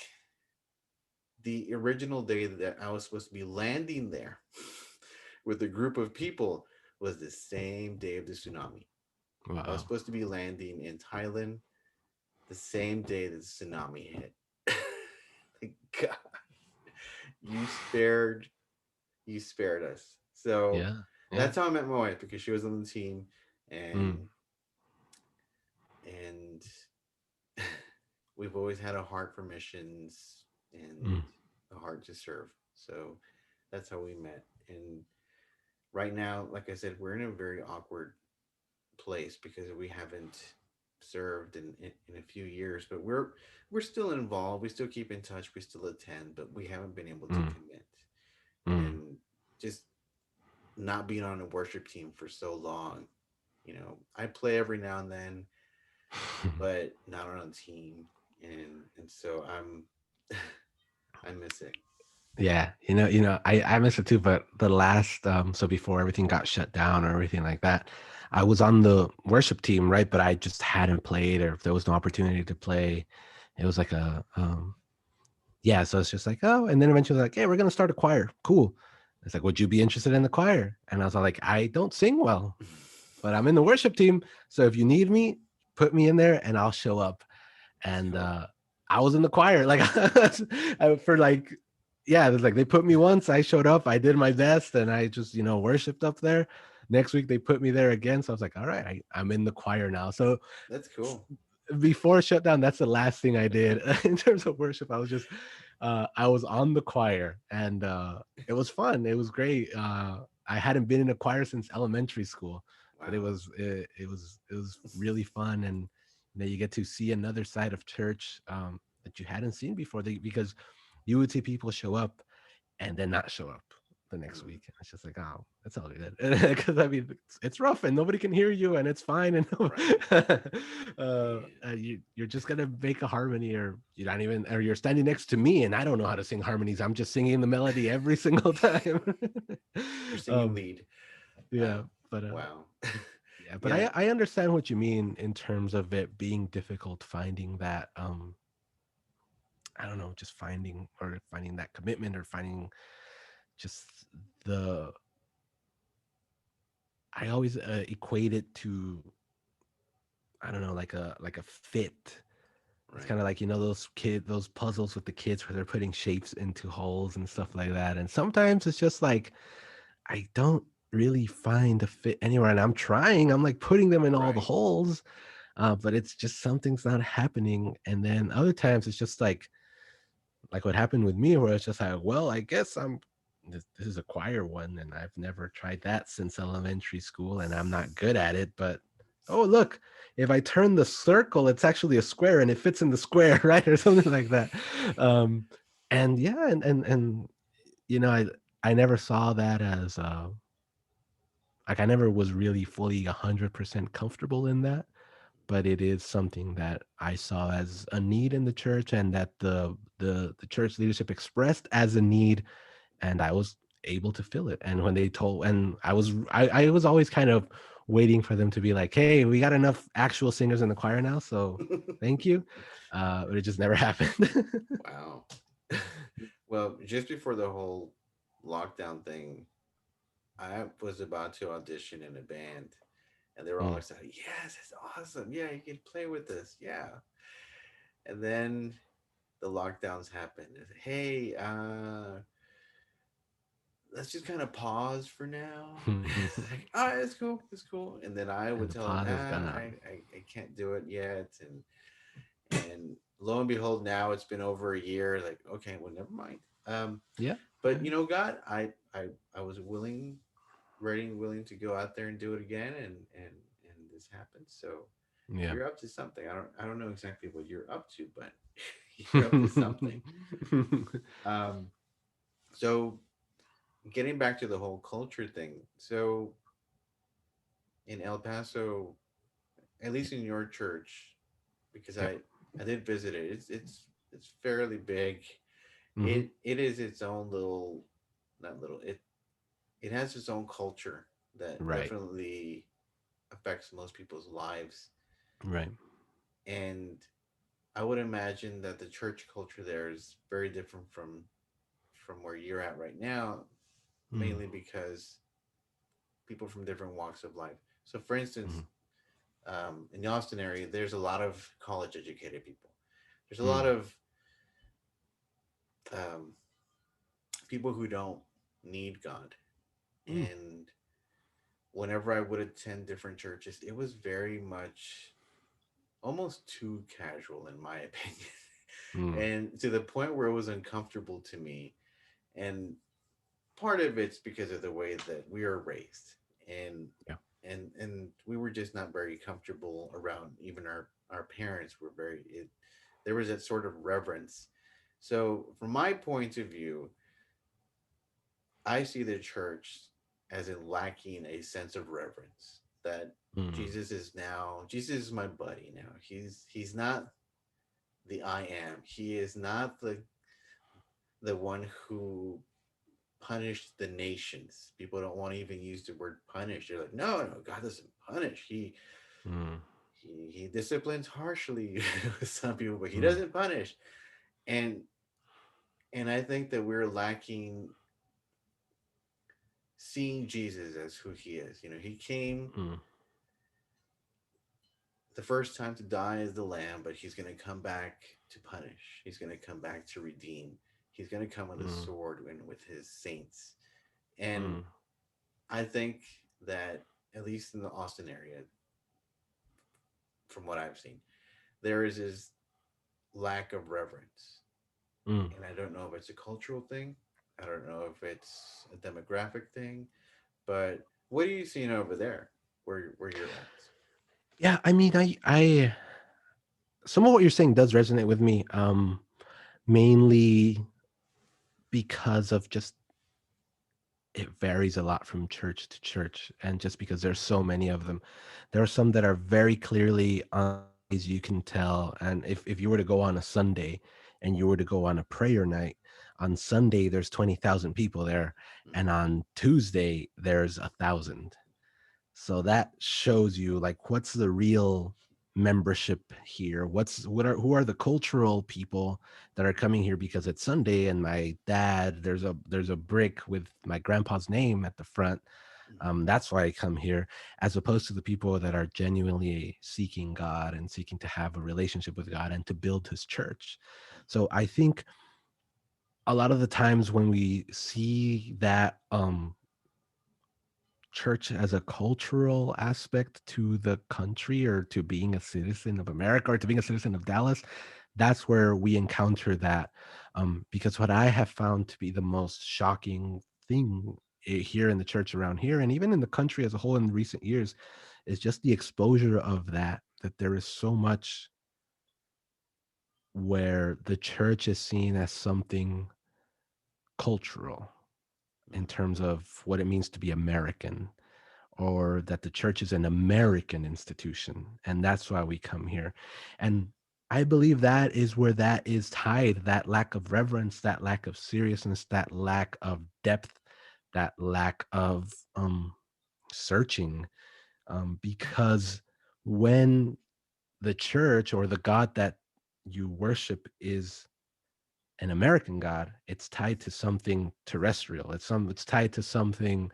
the original day that I was supposed to be landing there with a group of people was the same day of the tsunami. I was wow. supposed to be landing in Thailand the same day that the tsunami hit. Like, God, you spared you spared us. So Yeah. Yeah. that's how I met my wife, because she was on the team, Mm, and we've always had a heart for missions and mm, a heart to serve. So that's how we met. And right now, like I said, we're in a very awkward place because we haven't served in a few years, but we're still involved. We still keep in touch. We still attend, but we haven't been able to mm, commit. mm. And just not being on a worship team for so long, I play every now and then, but not on a team, and so I miss it. Yeah, I miss it too. But the last, so before everything got shut down or everything like that, I was on the worship team, right? But I just hadn't played, or if there was no opportunity to play, it was like yeah. So it's just like, oh, and then eventually like, hey, we're gonna start a choir. Cool. It's like, would you be interested in the choir? And I was like, I don't sing well, but I'm in the worship team. So if you need me, put me in there, and I'll show up. That's And cool. I was in the choir, like for like, yeah, it was like they put me once, I showed up, I did my best, and I just worshipped up there. Next week they put me there again, so I was like, all right, I'm in the choir now. So That's cool. before shutdown, that's the last thing I did in terms of worship. I was just I was on the choir, and it was fun. It was great. I hadn't been in a choir since elementary school, but Wow. it was really fun, and you get to see another side of church. that you hadn't seen before. Because you would see people show up and then not show up the next Mm, week. And it's just like, oh, that's all good. Because I mean, it's rough and nobody can hear you, and it's fine. And right. you're just gonna make a harmony, or you're not even, or you're standing next to me, and I don't know how to sing harmonies. I'm just singing the melody every single time. You're singing um, lead. yeah, Um, but wow. yeah, but Yeah. I understand what you mean in terms of it being difficult finding that I don't know, just finding that commitment, or finding just the I always equate it to, I don't know, like a fit. It's kind Right. of like, those puzzles with the kids where they're putting shapes into holes and stuff like that. And sometimes it's just like I don't really find a fit anywhere, and I'm trying. I'm like putting them in all the Right. holes, but it's just something's not happening. And then other times it's just like what happened with me, where it's just like, well, I guess this is a choir one, and I've never tried that since elementary school, and I'm not good at it. But oh, look, if I turn the circle, it's actually a square, and it fits in the square, right, or something like that. Um, and yeah, and I never saw that as like, I never was really fully 100% comfortable in that, but it is something that I saw as a need in the church, and that the church leadership expressed as a need, and I was able to fill it. And when they told, and I was always kind of waiting for them to be like, "Hey, we got enough actual singers in the choir now, so thank you," but it just never happened. Wow. Well, just before the whole lockdown thing, I was about to audition in a band, and they were all Mm, excited. Yes, it's awesome. Yeah, you can play with us. Yeah. And then the lockdowns happened. It's, hey, let's just kind of pause for now. Like, all right, it's cool, it's cool. And then I and would the tell them, pause is I, gone. I can't do it yet. And lo and behold, now it's been over a year. Like, okay, well, never mind. Yeah, But yeah, God, I was willing, ready and willing to go out there and do it again, and this happened. So yeah. you're up to something. I don't know exactly what you're up to, but you're up to something. Um, so getting back to the whole culture thing. So in El Paso, at least in your church, because Yep. I did visit it. It's fairly big. Hmm. It is its own little, not little. It has its own culture that Right, definitely affects most people's lives. right. And I would imagine that the church culture there is very different from where you're at right now, Mm, mainly because people from different walks of life. So, for instance, mm, in the Austin area, there's a lot of college educated people. There's a lot mm, of um, people who don't need God. mm, And whenever I would attend different churches, it was very much almost too casual, in my opinion. mm. And to the point where it was uncomfortable to me. And part of it's because of the way that we are raised. And Yeah. and we were just not very comfortable around even our parents were very there was that sort of reverence. So from my point of view, I see the church as in lacking a sense of reverence that Mm, Jesus is my buddy now. He's not the I am. He is not the one who punished the nations. People don't want to even use the word punish. They're like, no, God doesn't punish. mm, He disciplines harshly with some people, but he mm, doesn't punish. And and I think that we're lacking seeing Jesus as who he is. He came mm, the first time to die as the lamb, but he's going to come back to punish. He's going to come back to redeem. He's going to come with a mm, sword and with his saints. And mm, I think that at least in the Austin area, from what I've seen, there is this lack of reverence. mm. And I don't know if it's a cultural thing. I don't know if it's a demographic thing, but what are you seeing over there where you're at? Yeah, I mean, I some of what you're saying does resonate with me, mainly because of just it varies a lot from church to church, and just because there's so many of them. There are some that are very clearly on days you can tell, and if you were to go on a Sunday and you were to go on a prayer night, on Sunday there's 20,000 people there, and Mm-hmm. on Tuesday there's 1,000. So that shows you like what's the real membership here. Who are the cultural people that are coming here because it's Sunday and my dad there's a brick with my grandpa's name at the front. Mm-hmm. That's why I come here, as opposed to the people that are genuinely seeking God and seeking to have a relationship with God and to build his church. So I think a lot of the times when we see that church as a cultural aspect to the country or to being a citizen of America or to being a citizen of Dallas, that's where we encounter that. Because what I have found to be the most shocking thing here in the church around here, and even in the country as a whole in recent years, is just the exposure of that there is so much where the church is seen as something cultural in Mm-hmm. terms of what it means to be American, or that the church is an American institution, and that's why we come here. And I believe that is where that is tied, that lack of reverence, that lack of seriousness, that lack of depth, that lack of searching, because when the church or the God that you worship is an American God, it's tied to something terrestrial. It's tied to something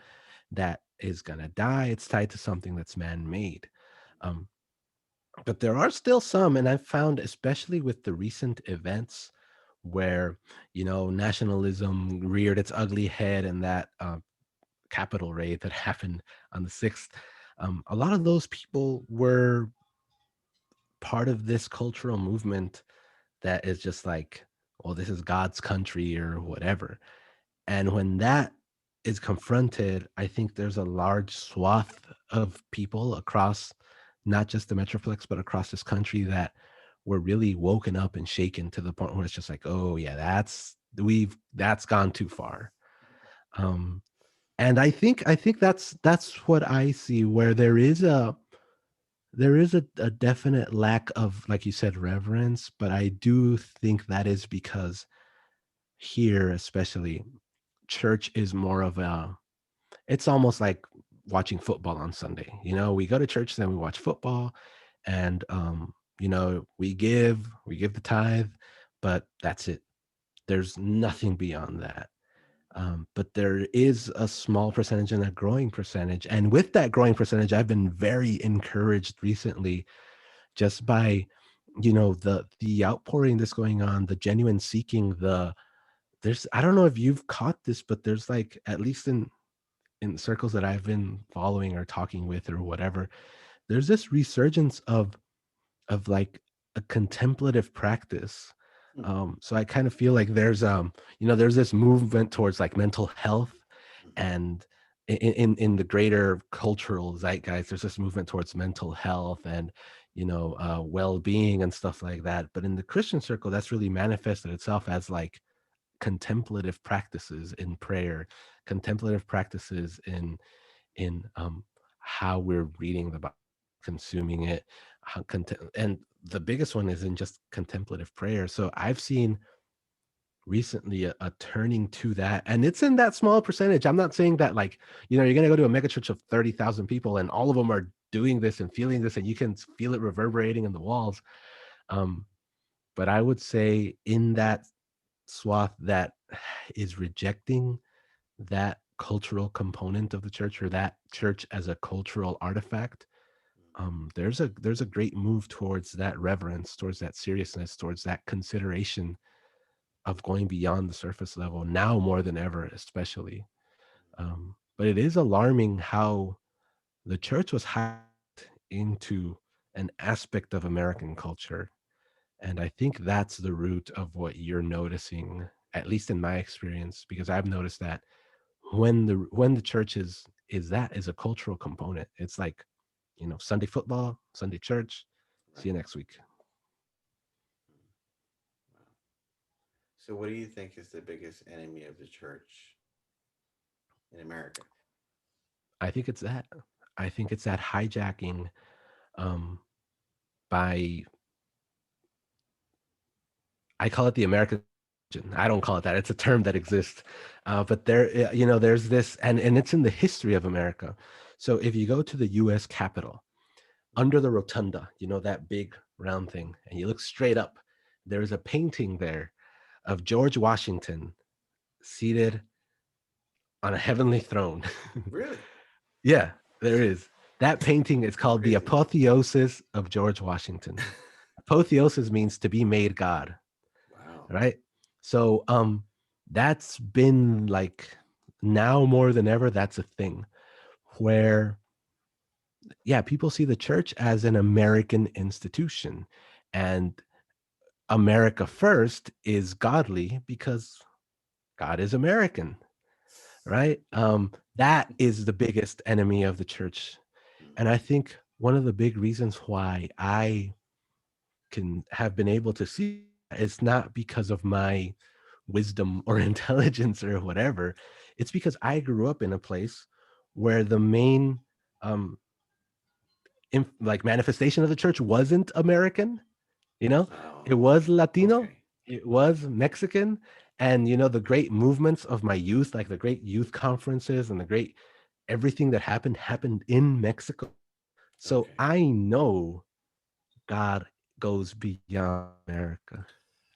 that is gonna die. It's tied to something that's man-made. Um, but there are still some, and I've found, especially with the recent events where nationalism reared its ugly head in that Capitol raid that happened on the 6th. A lot of those people were part of this cultural movement that is just like, well, this is God's country or whatever. And when that is confronted, I think there's a large swath of people across not just the Metroplex, but across this country that were really woken up and shaken to the point where it's just like, oh yeah, that's gone too far. Um, and I think that's what I see, where there is a definite lack of, like you said, reverence, but I do think that is because here, especially, church is more of a it's almost like watching football on Sunday. We go to church, then we watch football, and we give the tithe, but that's it. There's nothing beyond that. But there is a small percentage and a growing percentage. And with that growing percentage, I've been very encouraged recently just by, the outpouring that's going on, the genuine seeking, I don't know if you've caught this, but there's like, at least in circles that I've been following or talking with or whatever, there's this resurgence of like a contemplative practice. Mm-hmm. So I kind of feel like there's this movement towards like mental health, Mm-hmm. and in the greater cultural zeitgeist, there's this movement towards mental health and well-being and stuff like that. But in the Christian circle, that's really manifested itself as like contemplative practices in prayer, contemplative practices in how we're reading the Bible, consuming it, and the biggest one is in just contemplative prayer. So I've seen recently a turning to that, and it's in that small percentage. I'm not saying that, like, you're going to go to a megachurch of 30,000 people and all of them are doing this and feeling this and you can feel it reverberating in the walls. um but I would say in that swath that is rejecting that cultural component of the church, or that church as a cultural artifact, there's a great move towards that reverence, towards that seriousness, towards that consideration of going beyond the surface level now more than ever, especially. But it is alarming how the church was hacked into an aspect of American culture. And I think that's the root of what you're noticing, at least in my experience, because I've noticed that when the church is a cultural component, it's like, Sunday football, Sunday church, see Right. you next week. So, what do you think is the biggest enemy of the church in America? I think it's that. I think it's that hijacking um, by, I call it the American religion. I don't call it that. It's a term that exists. But there's this, and it's in the history of America. So if you go to the US Capitol, under the rotunda, that big round thing, and you look straight up, there's a painting there of George Washington seated on a heavenly throne. Really? Yeah, there is. That painting is called The Crazy. Apotheosis of George Washington. Apotheosis means to be made God, Wow. right? So that's been like, now more than ever, that's a thing where, yeah, people see the church as an American institution, and America first is godly because God is American, right? That is the biggest enemy of the church. And I think one of the big reasons why I can have been able to see that is not because of my wisdom or intelligence or whatever. It's because I grew up in a place where the main um like manifestation of the church wasn't American, you know? It Oh, was Latino, okay. it was Mexican, and the great movements of my youth, like the great youth conferences and the great everything that happened in Mexico. So Okay. I know God goes beyond America.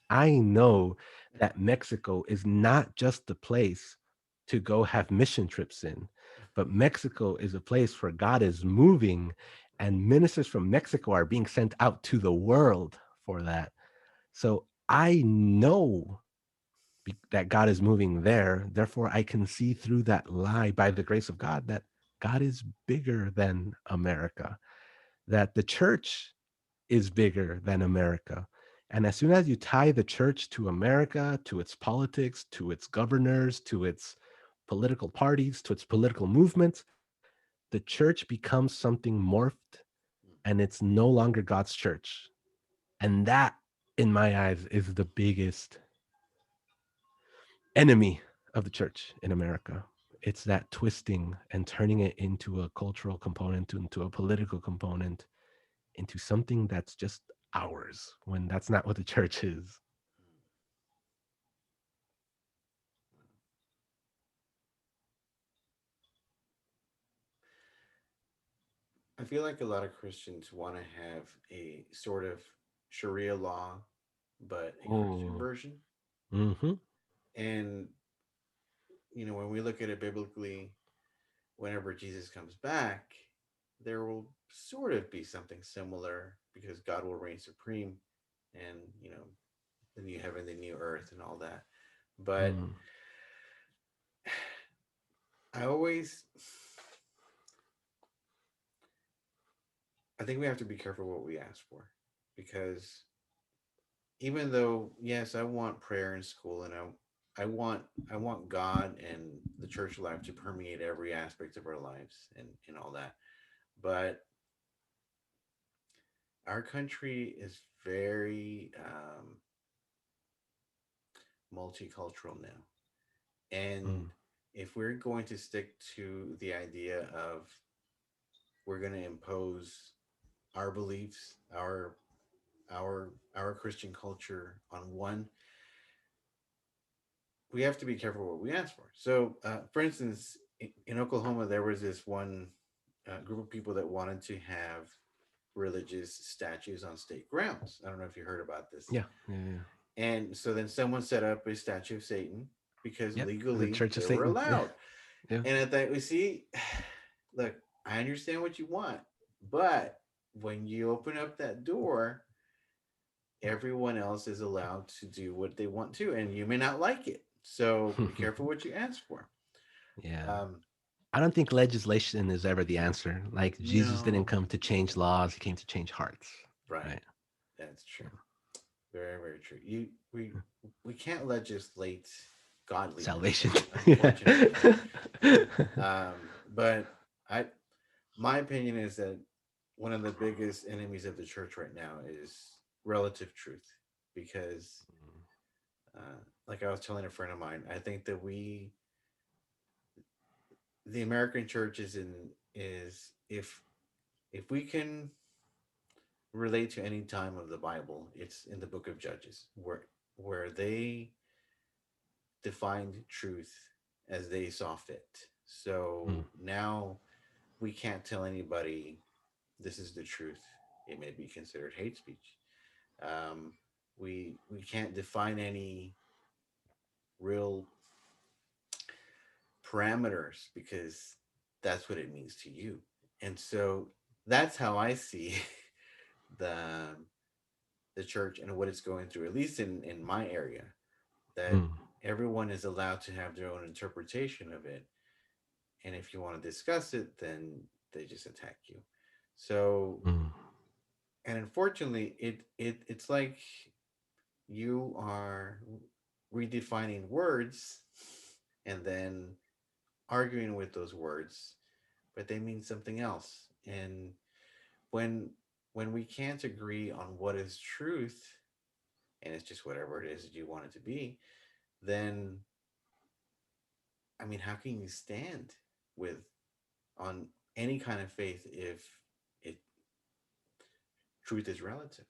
I know that Mexico is not just the place to go have mission trips in, but Mexico is a place where God is moving, and ministers from Mexico are being sent out to the world for that. So I know that God is moving there. Therefore, I can see through that lie by the grace of God that God is bigger than America, that the church is bigger than America. And as soon as you tie the church to America, to its politics, to its governors, to its political parties, to its political movements, the church becomes something morphed, and it's no longer God's church. And that, in my eyes, is the biggest enemy of the church in America. It's that twisting and turning it into a cultural component, into a political component, into something that's just ours when that's not what the church is. I feel like a lot of Christians want to have a sort of Sharia law, but a Christian Oh, version. mm-hmm, And, when we look at it biblically, whenever Jesus comes back, there will sort of be something similar because God will reign supreme and, the new heaven, the new earth, and all that. But mm, I always, I think we have to be careful what we ask for because even though, yes, I want prayer in school and I want God and the church life to permeate every aspect of our lives and all that. But our country is very multicultural now. And mm, if we're going to stick to the idea of we're going to impose our beliefs, our Christian culture on one, we have to be careful what we ask for. So, for instance, in Oklahoma, there was this one group of people that wanted to have religious statues on state grounds. I don't know if you heard about this. yeah, yeah, yeah. And so then someone set up a statue of Satan because Yep, the legally Church of they were Satan. Yeah, allowed. yeah. And I thought, we see, look, I understand what you want, but when you open up that door, everyone else is allowed to do what they want to, and you may not like it. So be careful what you ask for. Yeah. Um, I don't think legislation is ever the answer. Like Jesus didn't no, come to change laws; he came to change hearts. right? Right. That's true. Very, very true. We can't legislate godliness, Salvation. Yeah. unfortunately. But I, my opinion is that one of the biggest enemies of the church right now is relative truth, because like I was telling a friend of mine, I think that the American church is if we can relate to any time of the Bible, it's in the book of Judges, where they defined truth as they saw fit. Mm, So now we can't tell anybody this is the truth. It may be considered hate speech. Um, we can't define any real parameters because that's what it means to you. And so that's how I see the the church and what it's going through, at least in my area, that mm, everyone is allowed to have their own interpretation of it. And if you want to discuss it, then they just attack you. So, mm, and unfortunately, it's like you are redefining words and then arguing with those words, but they mean something else. And when when we can't agree on what is truth, and it's just whatever it is that you want it to be, then I mean, how can you stand with on any kind of faith if it truth is relative?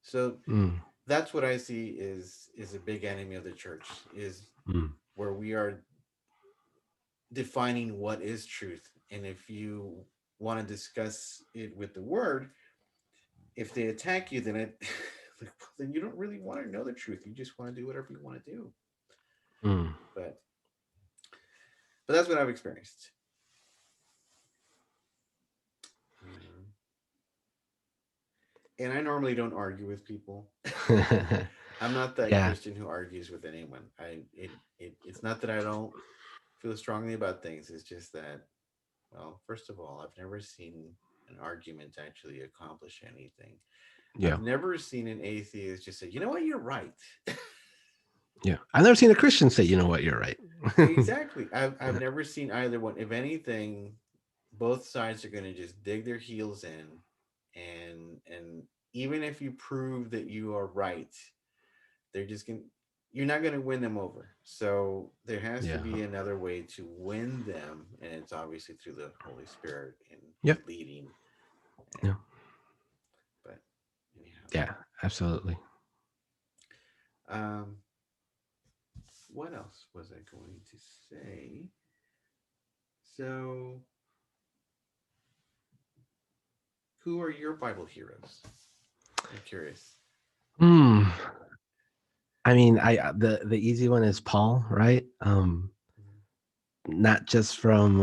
So mm, that's what I see is a big enemy of the church is mm, where we are defining what is truth. And if you want to discuss it with the word, if they attack you, then it then you don't really want to know the truth. You just want to do whatever you want to do. mm. But but that's what I've experienced. You know, and I normally don't argue with people. I'm not that Yeah, Christian who argues with anyone. It's not that I don't feel strongly about things. It's just that, well, first of all, I've never seen an argument actually accomplish anything. yeah, I've never seen an atheist just say, "You know what, you're right." yeah. I've never seen a Christian say, "You know what, you're right." Exactly. I've Yeah, never seen either one. If anything, both sides are going to just dig their heels in, and even if you prove that you are right, they're just going. You're not going to win them over. So there has to yeah, be another way to win them, and it's obviously through the Holy Spirit and yeah, His leading. And yeah, but anyhow, yeah. Absolutely. um, what else was I going to say? So, who are your Bible heroes? I'm curious. Hmm. I mean, the easy one is Paul, right? Not just from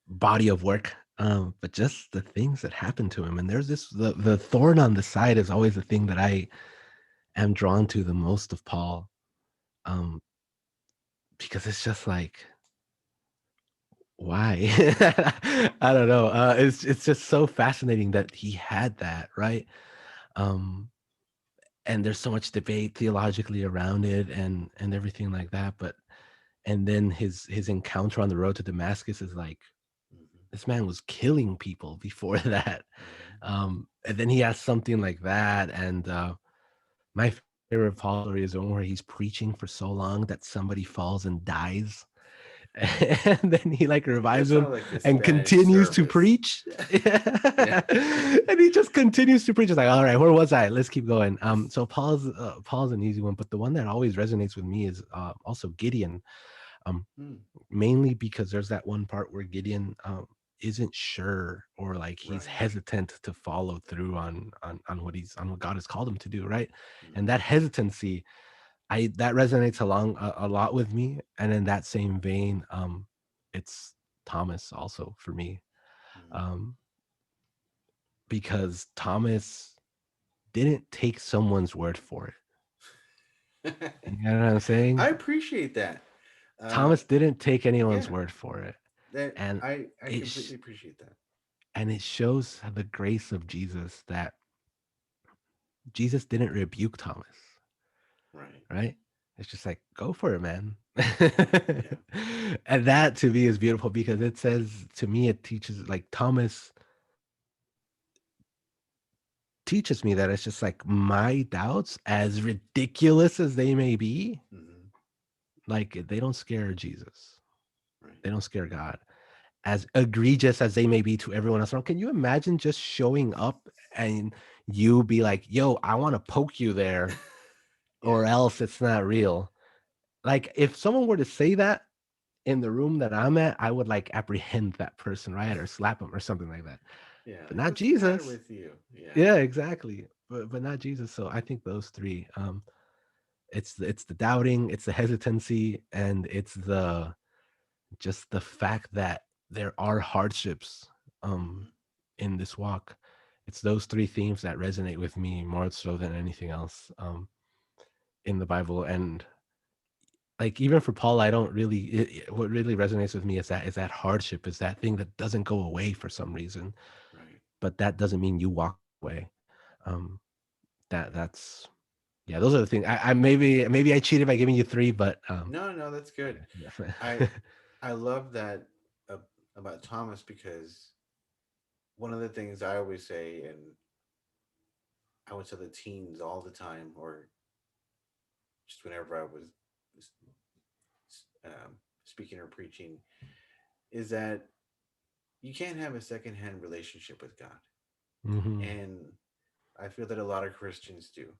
body of work, but just the things that happened to him. And there's this the thorn on the side is always the thing that I am drawn to the most of Paul, um, because it's just like why? I don't know. It's just so fascinating that he had that, right? Um, and there's so much debate theologically around it and everything like that. But and then his encounter on the road to Damascus is like Mm-hmm. this man was killing people before that. Mm-hmm. And then he has something like that. And my favorite Paul story is the one where he's preaching for so long that somebody falls and dies. And then he like That revives him sounded like a and Spanish continues to service. preach. Yeah. And he just continues to preach. It's like, all right, where was I? Let's keep going. So Paul's an easy one, but the one that always resonates with me is also Gideon. Um, Hmm. Mainly because there's that one part where Gideon isn't sure or like he's Right. hesitant to follow through on what he's on what God has called him to do, right? And Mm-hmm. that hesitancy, I that resonates a lot with me. And in that same vein, it's Thomas also for me, um, because Thomas didn't take someone's word for it. Mm-hmm. You know what I'm I saying? appreciate that. Uh, Thomas didn't take anyone's yeah, word for it, that and I it completely sh- appreciate that. and it shows the grace of Jesus that Jesus didn't rebuke Thomas, Right. right? It's just like, go for it, man. Yeah. And that to me is beautiful because it says to me, it teaches like Thomas teaches me that it's just like my doubts, as ridiculous as they may be, Hmm. like they don't scare Jesus. Right. They don't scare God. As egregious as they may be to everyone else around, can you imagine just showing up and you be like, yo, I want to poke you there Yeah. or else it's not real? Like if someone were to say that in the room that I'm at, I would like apprehend that person, right? Or slap him or something like that. Yeah. But Like, not what's the matter Jesus. with you? Yeah. Yeah, exactly. But not Jesus. So I think those three. It's the doubting, it's the hesitancy, and it's the just the fact that there are hardships um Hmm. in this walk. It's those three themes that resonate with me more so than anything else in the Bible. And like even for Paul, I don't really what really resonates with me is that hardship, is that thing that doesn't go away for some reason. Right. But that doesn't mean you walk away. Um Right. that's yeah, those are the things. I maybe I cheated by giving you three, but No, no, that's good. yeah. I I love that uh, about Thomas because one of the things I always say, and I would tell the teens all the time, or just whenever I was speaking or preaching, is that you can't have a secondhand relationship with God. Hmm. And I feel that a lot of Christians do.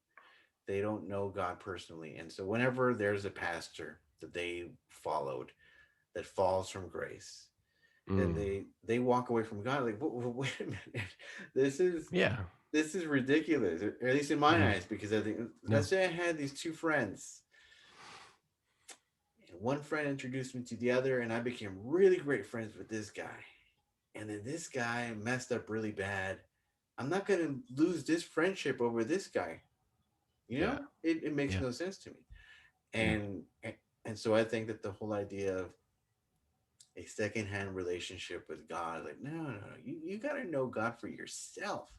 They don't know God personally. And so whenever there's a pastor that they followed that falls from grace, then Mm. they walk away from God like, wait a minute, this is Yeah. this is ridiculous, or at least in my Mm. eyes, because I think, Yeah. let's say I had these two friends, and one friend introduced me to the other, and I became really great friends with this guy, and then this guy messed up really bad. I'm not gonna lose this friendship over this guy. You Yeah. know, it makes Yeah. no sense to me. Yeah. And so I think that the whole idea of a secondhand relationship with God, like, no, no, no, you got to know God for yourself.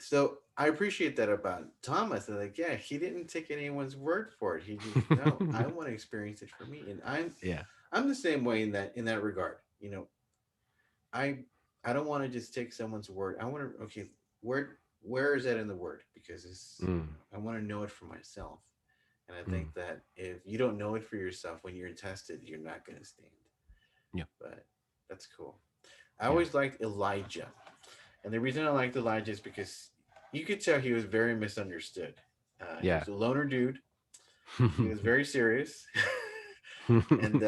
So I appreciate that about Thomas. That, like, yeah, he didn't take anyone's word for it. He just, no, I want to experience it for me, and Yeah. I'm the same way in that regard. You know, I I don't want to just take someone's word. I want to, okay, where is that in the word? Because it's, Mm. I want to know it for myself. And I Mm. think that if you don't know it for yourself when you're tested, you're not going to stand. Yeah. But that's cool. I Yeah. always liked Elijah. And the reason I liked Elijah is because you could tell he was very misunderstood. He Yeah. was a loner dude. He was very serious, and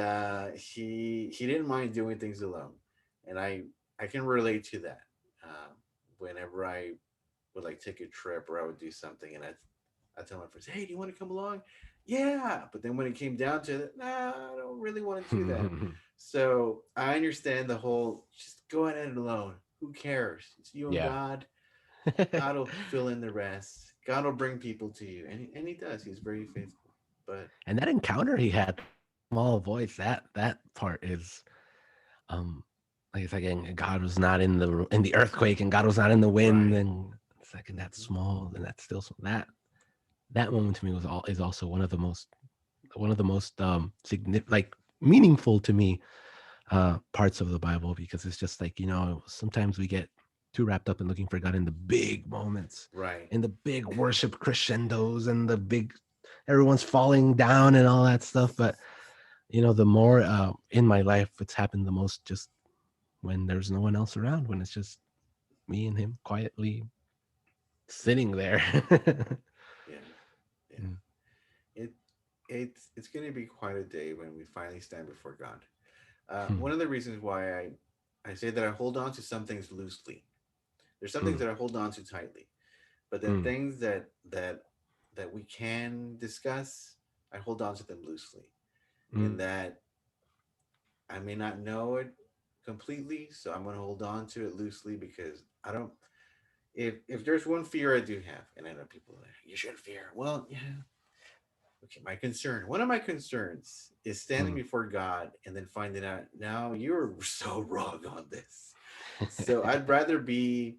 he didn't mind doing things alone. And I can relate to that. Whenever I would like take a trip or I would do something, and I tell my friends, "Hey, do you want to come along?" Yeah, but then when it came down to it, nah, I don't really want to do that. So I understand the whole just go at it alone. Who cares? It's you and Yeah. God. God will fill in the rest. God will bring people to you, and He does. He's very faithful. But And that encounter he had, small voice, that part is um like it's like and God was not in the earthquake and God was not in the wind, right, and it's like in that hmm, small and that still that moment to me was all is also one of the most significant, like meaningful to me parts of the Bible, because it's just like, sometimes we get too wrapped up in looking for God in the big moments, right, in the big worship crescendos and the big everyone's falling down and all that stuff. But the more in my life it's happened the most just when there's no one else around, when it's just me and him quietly sitting there. yeah, yeah. Mm, It it's going to be quite a day when we finally stand before God. mm, One of the reasons why I say that I hold on to some things loosely. There's some things mm, that I hold on to tightly, but then mm, things that we can discuss, I hold on to them loosely. In mm, that I may not know it completely, so I'm going to hold on to it loosely because I don't. If there's one fear I do have, and I know people are like, you should fear. Well, yeah. Okay, my concern. One of my concerns is standing mm. before God and then finding out now you're so wrong on this. So I'd rather be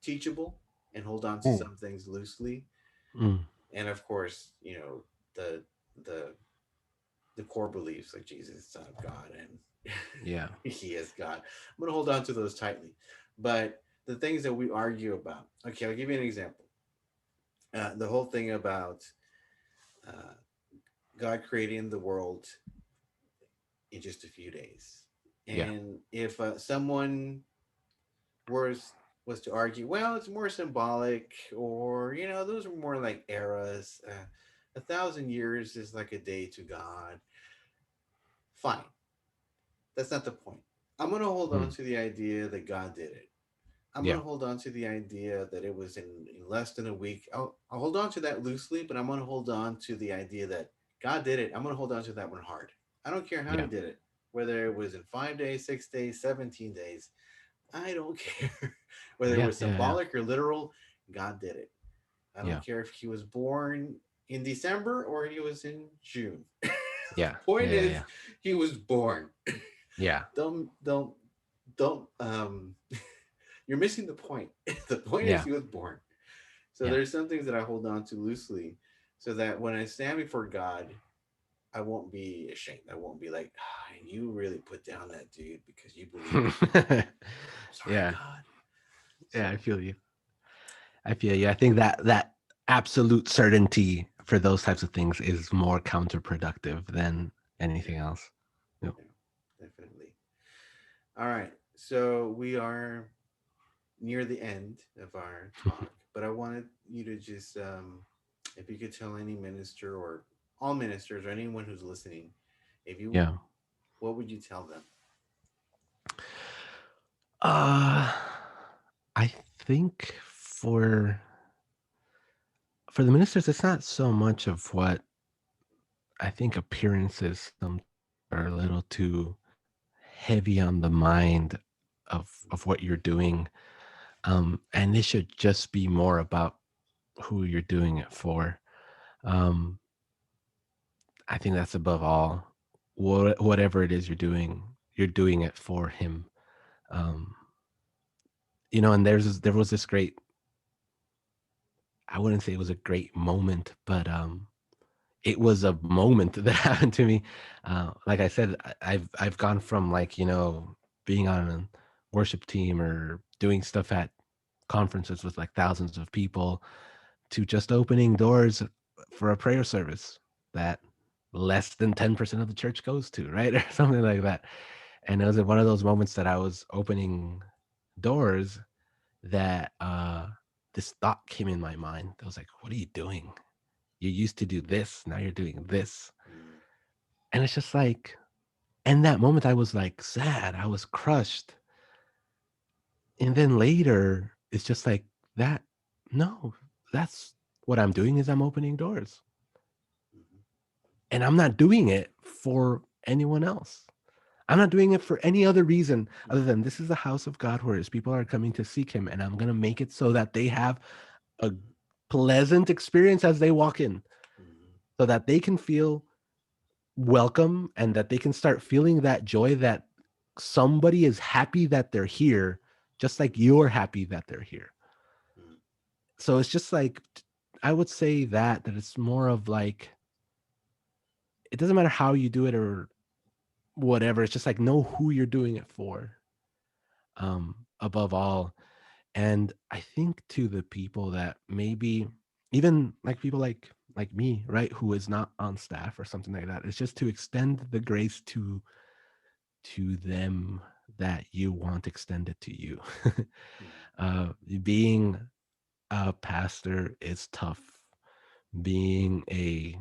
teachable and hold on to Mm, some things loosely, mm. and of course, the the the core beliefs like Jesus is the Son of God and Yeah. He is God. I'm gonna hold on to those tightly, but the things that we argue about. Okay, I'll give you an example. The whole thing about uh, God creating the world in just a few days. Yeah. And if someone was was to argue, well, it's more symbolic, or those were more like eras. 1,000 years is like a day to God. Fine, that's not the point. I'm gonna hold on Mm. to the idea that God did it. I'm gonna Yeah. hold on to the idea that it was in less than a week. I'll hold on to that loosely, but I'm gonna hold on to the idea that God did it. I'm gonna hold on to that one hard. I don't care how he Yeah. did it, whether it was in 5 days, 6 days, 17 days. I don't care whether it Yeah. was Yeah. Yeah. symbolic or literal. God did it. I don't Yeah. care if he was born in December or he was in June. The Yeah. point Yeah. is, Yeah. he was born. Yeah. Don't. You're missing the point. The point is, Yeah. he was born. So Yeah. there's some things that I hold on to loosely, so that when I stand before God, I won't be ashamed. I won't be like, you really put down that dude because you believed in him. Sorry, Yeah. God. Yeah. I So feel you. I feel you. I think that absolute certainty for those types of things is more counterproductive than anything yeah, else. Yep. yeah, definitely. All right. So we are near the end of our talk, but I wanted you to just, if you could tell any minister or all ministers or anyone who's listening, if you, Yeah. what would you tell them? Uh, I think for the ministers, it's not so much of what I think appearances sometimes are a little too heavy on the mind of what you're doing, and it should just be more about who you're doing it for. Um, I think that's above all. Whatever it is you're doing it for him. Um, and there was this great. I wouldn't say it was a great moment, but it was a moment that happened to me. Like I said, I've gone from like being on a worship team or doing stuff at conferences with like thousands of people to just opening doors for a prayer service that less than 10% of the church goes to, right? Or something like that. And it was one of those moments that I was opening doors that this thought came in my mind. I was like, what are you doing? You used to do this, now you're doing this. Mm, And it's just like, in that moment, I was like sad, I was crushed. And then later, it's just like that. No, that's what I'm doing is I'm opening doors. mhm, And I'm not doing it for anyone else. I'm not doing it for any other reason other mhm, than this is the house of God where his people are coming to seek him. And I'm going to make it so that they have a mhm, pleasant experience as they walk in, mhm, so that they can feel welcome and that they can start feeling that joy that somebody is happy that they're here, just like you're happy that they're here. mhm, So it's just like, I would say that it's more of like, it doesn't matter how you do it or whatever. It's just like, know who you're doing it for, above all. And I think to the people that maybe even like people like me, right, who is not on staff or something like that, it's just to extend the grace to them that you want extended to you. mhm, uh, Being a pastor is tough. Being a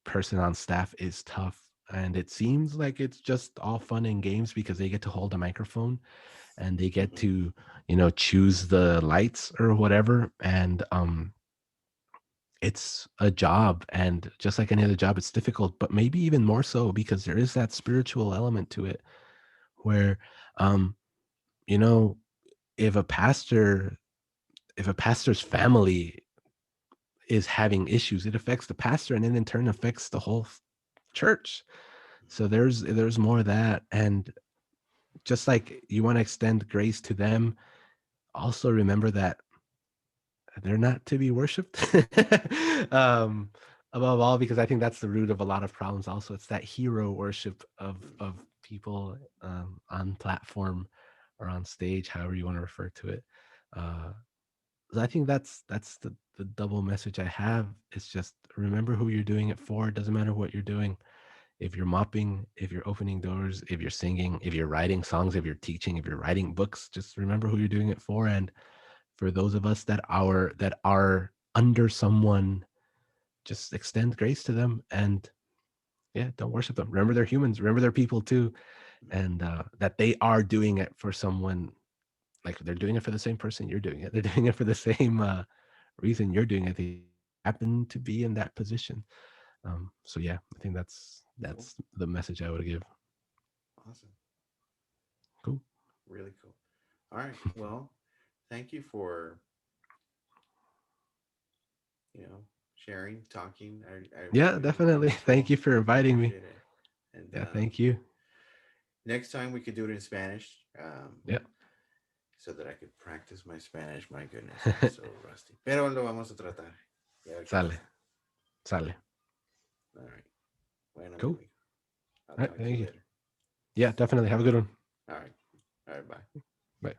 person on staff is tough. And it seems like it's just all fun and games because they get to hold a microphone and they get mhm, to, choose the lights or whatever. And it's a job. And just like any other job, it's difficult, but maybe even more so because there is that spiritual element to it where, um, you know, if a pastor, if a pastor's family is having issues, it affects the pastor and then in turn affects the whole church. So there's more of that. And just like you want to extend grace to them, also remember that they're not to be worshipped. um, Above all, because I think that's the root of a lot of problems. Also, it's that hero worship of people on platform or on stage, however you want to refer to it. Uh, I think that's the double message I have. It's just remember who you're doing it for. It doesn't matter what you're doing. If you're mopping, if you're opening doors, if you're singing, if you're writing songs, if you're teaching, if you're writing books, just remember who you're doing it for. And for those of us that are under someone, just extend grace to them and yeah, don't worship them. Remember they're humans. Remember they're people too, and that they are doing it for someone. Like they're doing it for the same person you're doing it. They're doing it for the same reason you're doing it. They just happen to be in that position. So yeah, I think Cool. that's the message I would give. Awesome. Cool. Really cool. All right. Well, thank you for, sharing, talking. I Yeah, really definitely. Thank appreciate you for inviting me. appreciate it. And Yeah, thank you. next time we could do it in Spanish, Yeah. so that I could practice my Spanish. My goodness, I'm so rusty. Pero lo vamos a tratar. Y a ver qué Sale. pasa. Sale. All right. Bueno, mi Cool. amigo. I'll All right. talk to you Thank you. later. Yeah, definitely. Have a good one. All right. All right. Bye. Bye.